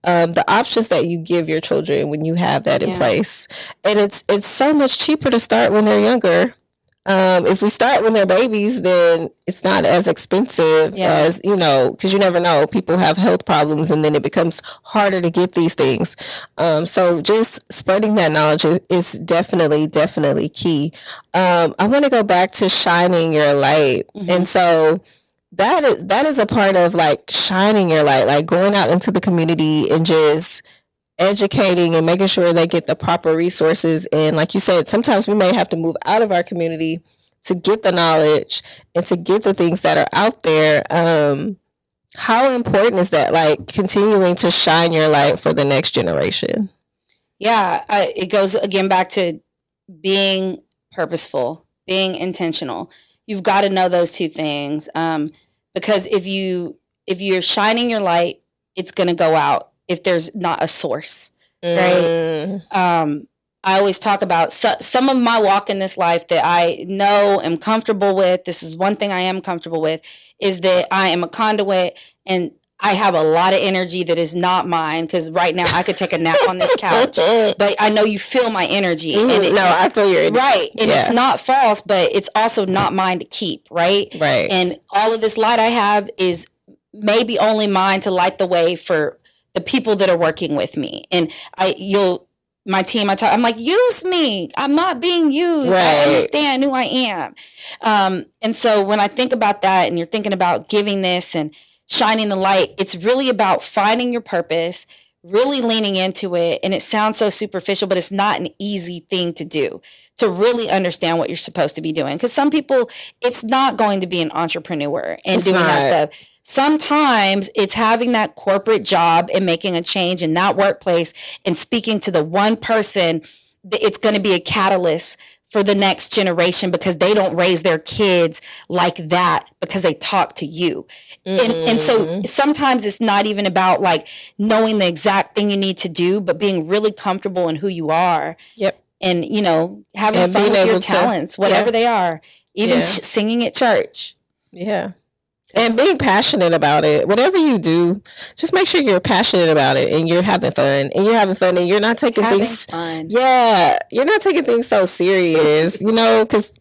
The options that you give your children when you have that in place. And it's so much cheaper to start when they're younger. If we start when they're babies, then it's not as expensive as, because you never know. People have health problems, and then it becomes harder to get these things. So just spreading that knowledge is definitely key. I want to go back to shining your light. Mm-hmm. And so that is a part of, like, shining your light, like going out into the community and just educating and making sure they get the proper resources. And like you said, sometimes we may have to move out of our community to get the knowledge and to get the things that are out there. How important is that, like, continuing to shine your light for the next generation? Yeah, it goes again back to being purposeful, being intentional. You've got to know those two things, because if you're shining your light, it's going to go out if there's not a source, right? I always talk about some of my walk in this life that I know am comfortable with. This is one thing I am comfortable with, is that I am a conduit, and I have a lot of energy that is not mine, because right now I could take a nap on this couch, but I know you feel my energy. I feel your energy. Right. And it's not false, but it's also not mine to keep, right? Right. And all of this light I have is maybe only mine to light the way for the people that are working with me. And my team, I'm like, use me. I'm not being used. Right. I understand who I am. And so when I think about that, and you're thinking about giving this and shining the light, it's really about finding your purpose, really leaning into it. And it sounds so superficial, but it's not an easy thing to do, to really understand what you're supposed to be doing. Because some people, it's not going to be an entrepreneur and doing that stuff. Sometimes it's having that corporate job and making a change in that workplace and speaking to the one person that it's going to be a catalyst for the next generation, because they don't raise their kids like that, because they talk to you. And so sometimes it's not even about, like, knowing the exact thing you need to do, but being really comfortable in who you are. Yep. And, having fun with your talents, whatever they are, even singing at church. Yeah. And being passionate about it. Whatever you do, just make sure you're passionate about it, and you're having fun, and you're not taking things fun. Yeah, you're not taking things so serious, because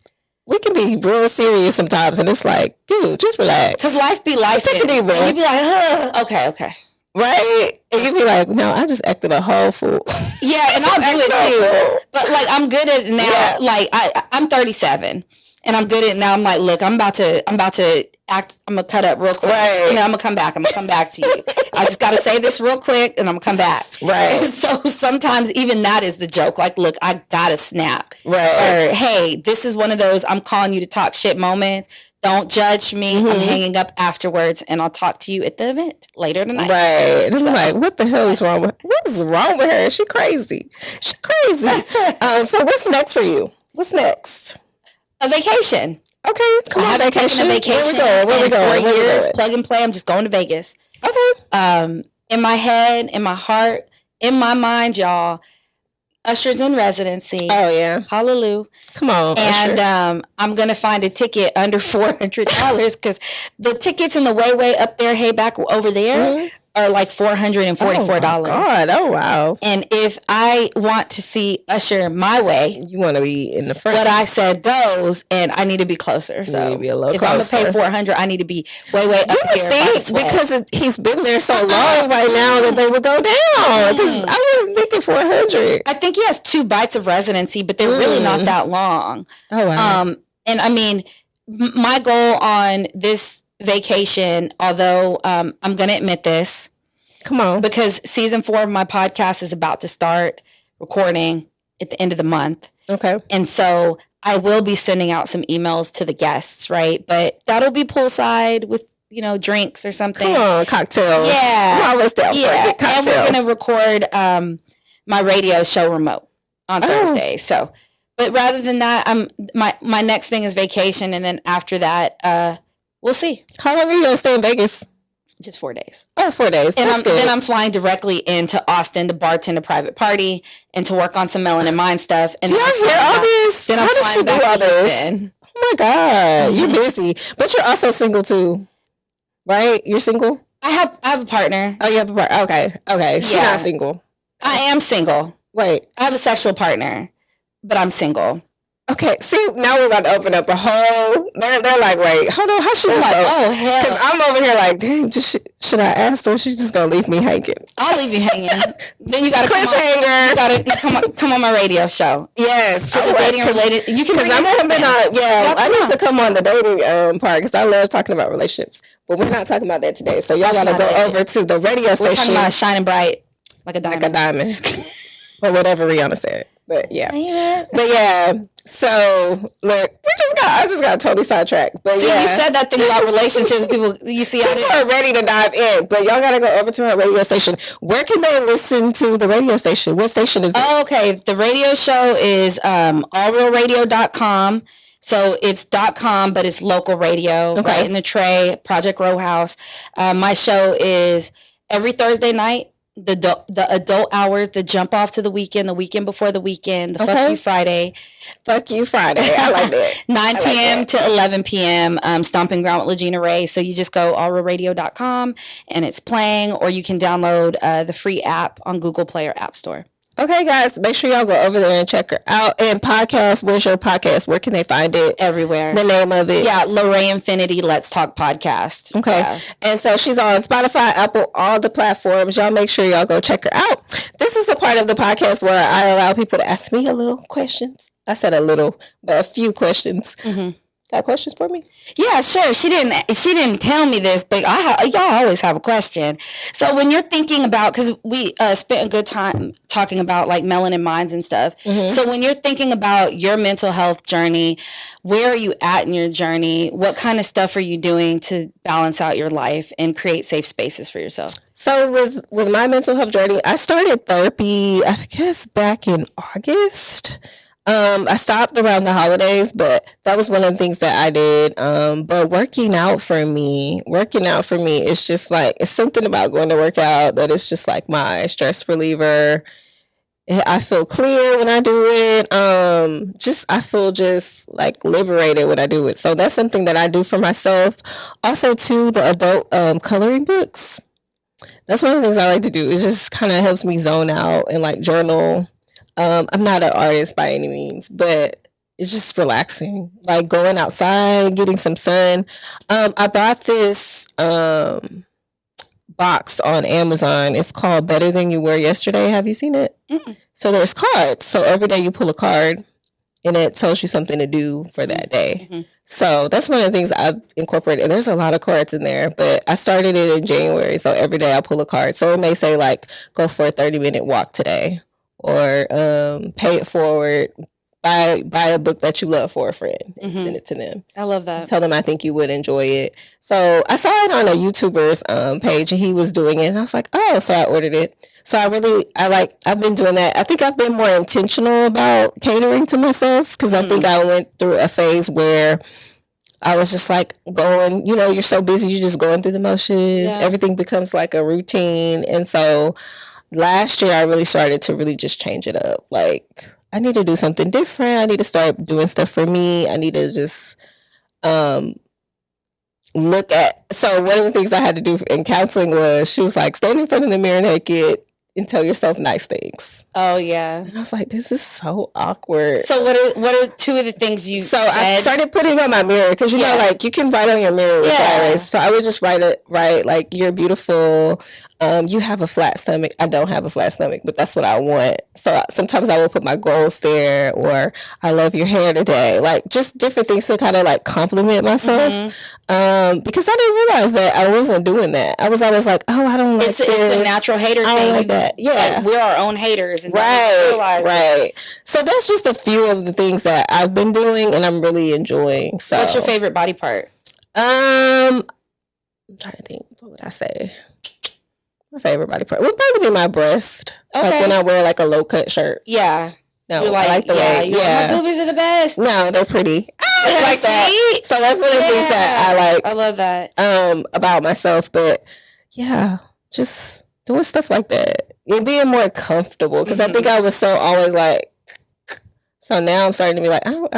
we can be real serious sometimes, and it's like, dude, just relax. Because life be life, and you be like, okay. Right? And you be like, no, I just acted a whole fool. Yeah, and I'll do it too. But, like, I'm good at it now. Yeah. Like, I'm 37. And I'm good at it now. I'm like, look, I'm about to act. I'm gonna cut up real quick. Right. And then I'm gonna come back. I'm gonna come back to you. I just gotta say this real quick, and I'm gonna come back. Right. And so sometimes even that is the joke. Like, look, I gotta snap. Right. Or, hey, this is one of those I'm calling you to talk shit moments. Don't judge me. I'm hanging up afterwards, and I'll talk to you at the event later tonight. Right. So, I'm like, what the hell is wrong with? What is wrong with her? Is she crazy? She's crazy. So what's next for you? What's next? A vacation. Okay, come on, vacation. Taken a vacation. Where we going? 4 years, plug and play. I'm just going to Vegas. Okay. In my head, in my heart, in my mind, y'all, Usher's in residency. Oh yeah, hallelujah. Come on, and Usher. I'm gonna find a ticket under $400 because the tickets in the way up there, hey, back over there. Are like $444. Oh God! Oh wow! And if I want to see Usher my way, you want to be in the front. What I said goes, and I need to be closer. So you need to be a little if closer. I'm gonna pay $400, I need to be way up here. Because he's been there so long right now that they would go down. Because I was thinking $400. I think he has 2 bites of residency, but they're really not that long. Oh wow! And I mean, my goal on this vacation, although I'm going to admit this, Come on. Because season 4 of my podcast is about to start recording at the end of the month. Okay. And so I will be sending out some emails to the guests, right? But that'll be poolside with, drinks or something. Come on, cocktails. Yeah. I'm always down for a good cocktail. And we're going to record my radio show remote on Thursday. So, but rather than that, my next thing is vacation. And then after that, we'll see. How long are you going to stay in Vegas? Just 4 days. Oh, 4 days. And then I'm flying directly into Austin to bartend a private party and to work on some Melanin Mind stuff. And do y'all hear all this? Then How does she do all this? Houston. Oh my God. You're busy. But you're also single too. Right? You're single? I have a partner. Oh, you have a partner. Okay. She's not single. I am single. Wait. I have a sexual partner, but I'm single. Okay, see, now we're about to open up a whole. They're like, wait, hold on, how she just? Oh hell! Because I'm over here like, damn, should I ask her? She's just gonna leave me hanging. I'll leave you hanging. Then you gotta cliffhanger. You gotta come on my radio show. Yes, for the dating related. You can because I'm coming on. Yeah, I need to come on the dating part because I love talking about relationships. But we're not talking about that today. So y'all gotta go over to the radio station. We're talking about shining bright like a diamond, or whatever Rihanna said. But yeah, so look, I just got totally sidetracked. But see, you said that thing about relationships. People are ready to dive in, but y'all gotta go over to our radio station. Where can they listen to the radio station? What station is it? Oh, okay, the radio show is allrealradio.com. So it's .com, but it's local radio, right in the tray, Project Row House. My show is every Thursday night. The adult hours, the jump off to the weekend before the weekend, the Fuck You Friday. Fuck You Friday. I like that. 9 p.m. to 11 p.m. Stomping Ground with LaGina R.Harris. So you just go allrealradio.com and it's playing, or you can download the free app on Google Play or App Store. Okay, guys, make sure y'all go over there and check her out. And podcast, where's your podcast? Where can they find it? Everywhere. The name of it? Yeah, Lorraine Infinity Let's Talk Podcast. Okay. Yeah. And so she's on Spotify, Apple, all the platforms. Y'all make sure y'all go check her out. This is a part of the podcast where I allow people to ask me a little questions. I said a little, but a few questions. Mm-hmm. Got questions for me? Yeah, sure. She didn't tell me this, but y'all always have a question. So when you're thinking about, because we spent a good time talking about like melanin minds and stuff. Mm-hmm. So when you're thinking about your mental health journey, where are you at in your journey? What kind of stuff are you doing to balance out your life and create safe spaces for yourself? So with my mental health journey, I started therapy, I guess back in August. I stopped around the holidays, but that was one of the things that I did. But working out for me is just like, it's something about going to work out that is just like my stress reliever. I feel clear when I do it. I feel just like liberated when I do it. So that's something that I do for myself. Also too, the adult coloring books. That's one of the things I like to do. It just kind of helps me zone out and like journal. I'm not an artist by any means, but it's just relaxing. Like going outside, getting some sun. I bought this box on Amazon. It's called Better Than You Were Yesterday. Have you seen it? Mm-mm. So there's cards. So every day you pull a card and it tells you something to do for that day. Mm-hmm. So that's one of the things I've incorporated. There's a lot of cards in there, but I started it in January. So every day I pull a card. So it may say like, go for a 30-minute walk today. Or pay it forward, buy a book that you love for a friend and send it to them. I love that. Tell them I think you would enjoy it. So I saw it on a YouTuber's page and he was doing it and I was like, oh, so I ordered it. So I've been doing that. I think I've been more intentional about catering to myself because I think I went through a phase where I was just like going, you're so busy, you're just going through the motions. Yeah. Everything becomes like a routine. And so last year, I really started to really just change it up. Like, I need to do something different. I need to start doing stuff for me. I need to just look at. So one of the things I had to do in counseling was she was like, stand in front of the mirror naked and tell yourself nice things. Oh, yeah. And I was like, this is so awkward. So what are two of the things you said? I started putting on my mirror because, you know, like you can write on your mirror with flowers. So I would just write like, you're beautiful. you have a flat stomach. I don't have a flat stomach, but that's what I want. So sometimes I will put my goals there, or I love your hair today. Like just different things to kind of like compliment myself. Because I didn't realize that I wasn't doing that. I was always like, oh, I don't like this. It's a natural hater thing. I don't like that. Yeah. Like, we're our own haters. And right. So that's just a few of the things that I've been doing and I'm really enjoying. So what's your favorite body part? I'm trying to think. What would I say? My favorite body part would probably be my breast. Okay. Like when I wear like a low cut shirt. Yeah. No, I like the way. My boobies are the best. No, they're pretty. I like that. So that's one of the things that I like. I love that. About myself, but yeah, just doing stuff like that and being more comfortable. Because I think I was so always like. So now I'm starting to be like, I don't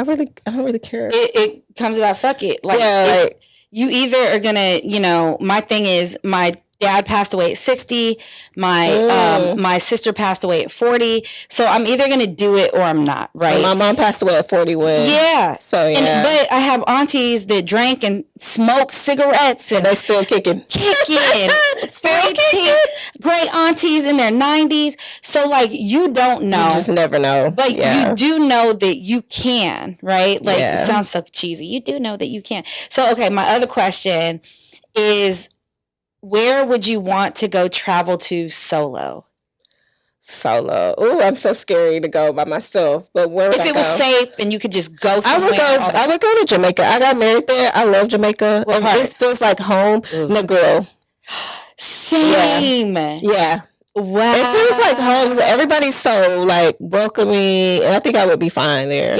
really care. It comes to that fuck it. Like, like you either are gonna, my thing is my dad passed away at 60. My sister passed away at 40. So I'm either going to do it or I'm not, right? And my mom passed away at 41. Yeah. So, yeah. But I have aunties that drank and smoked cigarettes. And they're still kicking. Still kicking. Great aunties in their 90s. So, like, you don't know. You just never know. But you do know that you can, right? Like, it sounds so cheesy. You do know that you can. So, okay, my other question is, where would you want to go travel to solo? Oh, I'm so scared to go by myself. But where would I go? If it was safe and you could just go somewhere. I would go to Jamaica. I got married there. I love Jamaica. This feels like home. Negril. Same. Yeah. Wow. It feels like home. Everybody's so like welcoming, and I think I would be fine there.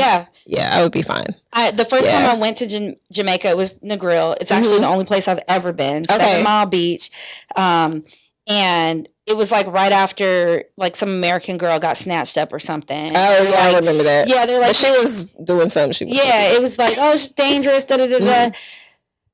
Yeah, I would be fine. The first time I went to Jamaica, it was Negril. It's actually the only place I've ever been. 7 Mile Beach, and it was like right after like some American girl got snatched up or something. Oh yeah, I remember that. Yeah, they're like, but she was doing something. It was like, oh, she's dangerous. Da da da da.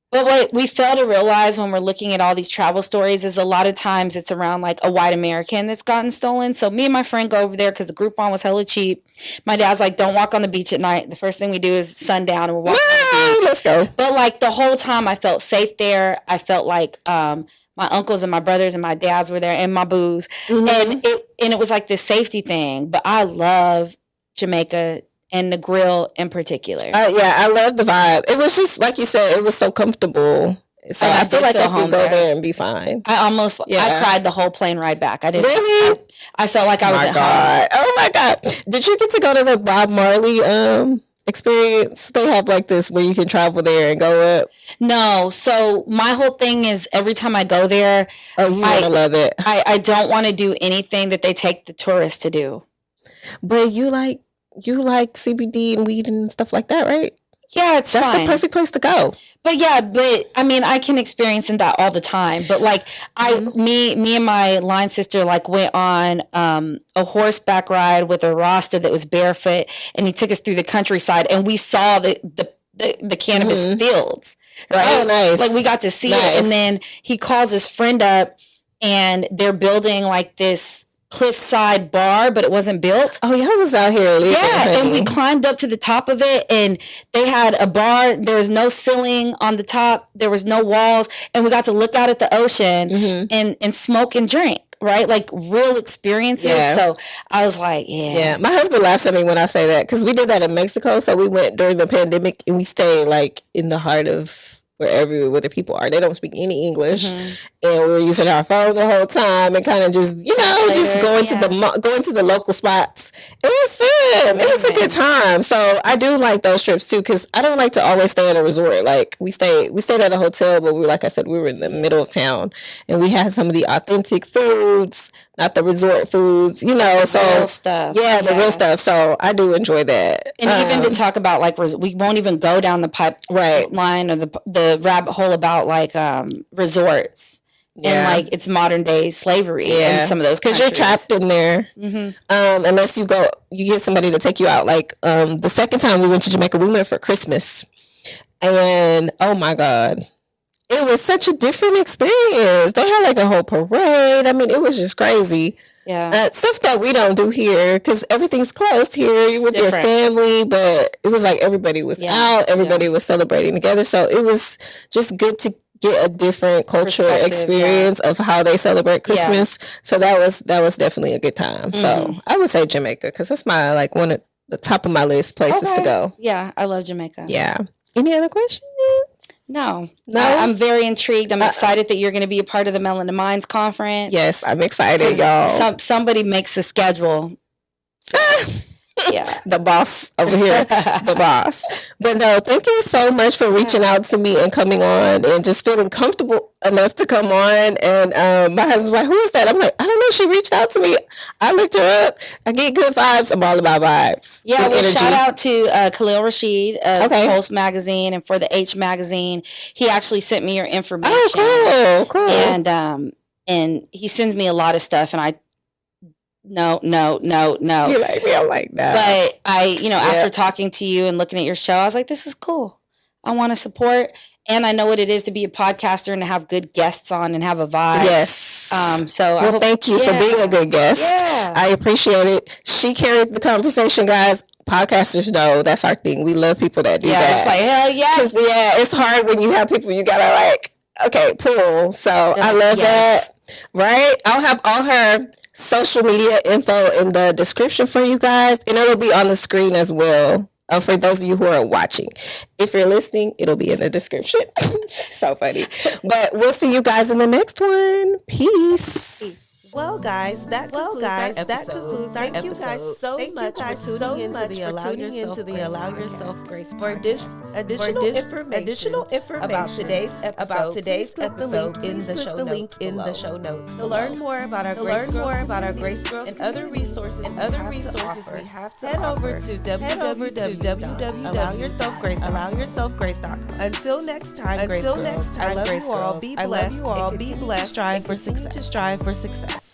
But what we fail to realize when we're looking at all these travel stories is a lot of times it's around like a white American that's gotten stolen. So me and my friend go over there because the Groupon was hella cheap. My dad's like, don't walk on the beach at night. The first thing we do is sundown and we're walking on the beach. Let's go. But like the whole time I felt safe there. I felt like my uncles and my brothers and my dads were there and my boos. And it was like this safety thing. But I love Jamaica and the grill in particular. I love the vibe. It was just like you said, it was so comfortable. So I feel like I could go there and be fine. I cried the whole plane ride back. I didn't really. I felt like I was at home. Oh my God! Did you get to go to the Bob Marley experience? They have like this where you can travel there and go up. No, so my whole thing is every time I go there, I love it. I don't want to do anything that they take the tourists to do. But you like CBD and weed and stuff like that, right? Yeah, that's fine. The perfect place to go. But I mean, I can experience that all the time. But like, me and my line sister like went on a horseback ride with a Rasta that was barefoot, and he took us through the countryside, and we saw the cannabis fields. Right? Oh, nice. Like we got to see it, and then he calls his friend up, and they're building like this cliffside bar, but it wasn't built. Oh, y'all was out here. And we climbed up to the top of it, and they had a bar. There was no ceiling on the top. There was no walls, and we got to look out at the ocean and smoke and drink. Right, like real experiences. So I was like, my husband laughs at me when I say that because we did that in Mexico. So we went during the pandemic, and we stayed like in the heart of where the people are. They don't speak any English, and we were using our phone the whole time and kind of just going to the local spots. It was fun. It was a good time. So I do like those trips too because I don't like to always stay at a resort. Like we stayed at a hotel, but like I said, we were in the middle of town, and we had some of the authentic foods, not the resort foods, so real stuff. The real stuff. So I do enjoy that. And even to talk about like we won't even go down the pipeline or the rabbit hole about like resorts and like it's modern day slavery in some of those because you're trapped in there unless you get somebody to take you out. Like the second time we went to Jamaica, we went for Christmas, and oh my God, it was such a different experience. They had like a whole parade. I mean, it was just crazy. Yeah. Stuff that we don't do here because everything's closed here. You're with your family, but it was like everybody was out. Everybody was celebrating together. So it was just good to get a different cultural experience of how they celebrate Christmas. So that was definitely a good time. So I would say Jamaica, because that's my like one of the top of my list places to go. Yeah, I love Jamaica. Yeah. Any other questions? No. I'm very intrigued. I'm excited that you're going to be a part of the Melanin Minds conference. Yes, I'm excited, y'all. Somebody makes the schedule. Yeah, the boss over here, the boss. But no, thank you so much for reaching out to me and coming on and just feeling comfortable enough to come on. And my husband's like, who is that? I'm like, I don't know. She reached out to me. I looked her up. I get good vibes. I'm all about vibes. Yeah, well, shout out to Khalil Rashid of Pulse Magazine and for the H Magazine. He actually sent me your information. Oh, cool. And he sends me a lot of stuff, and I No. You like me? I'm like, no. But after talking to you and looking at your show, I was like, this is cool. I want to support. And I know what it is to be a podcaster and to have good guests on and have a vibe. Yes. So thank you for being a good guest. Yeah. I appreciate it. She carried the conversation, guys. Podcasters know that's our thing. We love people that do that. Yeah, it's like, hell yes. Yeah, it's hard when you have people you gotta like, okay, pull. So I love that. Right? I'll have all her social media info in the description for you guys, and it'll be on the screen as well for those of you who are watching. If you're listening, it'll be in the description. So funny. But we'll see you guys in the next one. Peace. Well, guys, that concludes our episode. Thank you guys so much for tuning into the Allow Yourself Grace for additional information about today's episode. Click the link in the show notes. To learn more about our Grace Girls and other resources we have to head over to www.allowyourselfgrace.com. Until next time, Grace Girls. I love you all. Be blessed. Strive for success.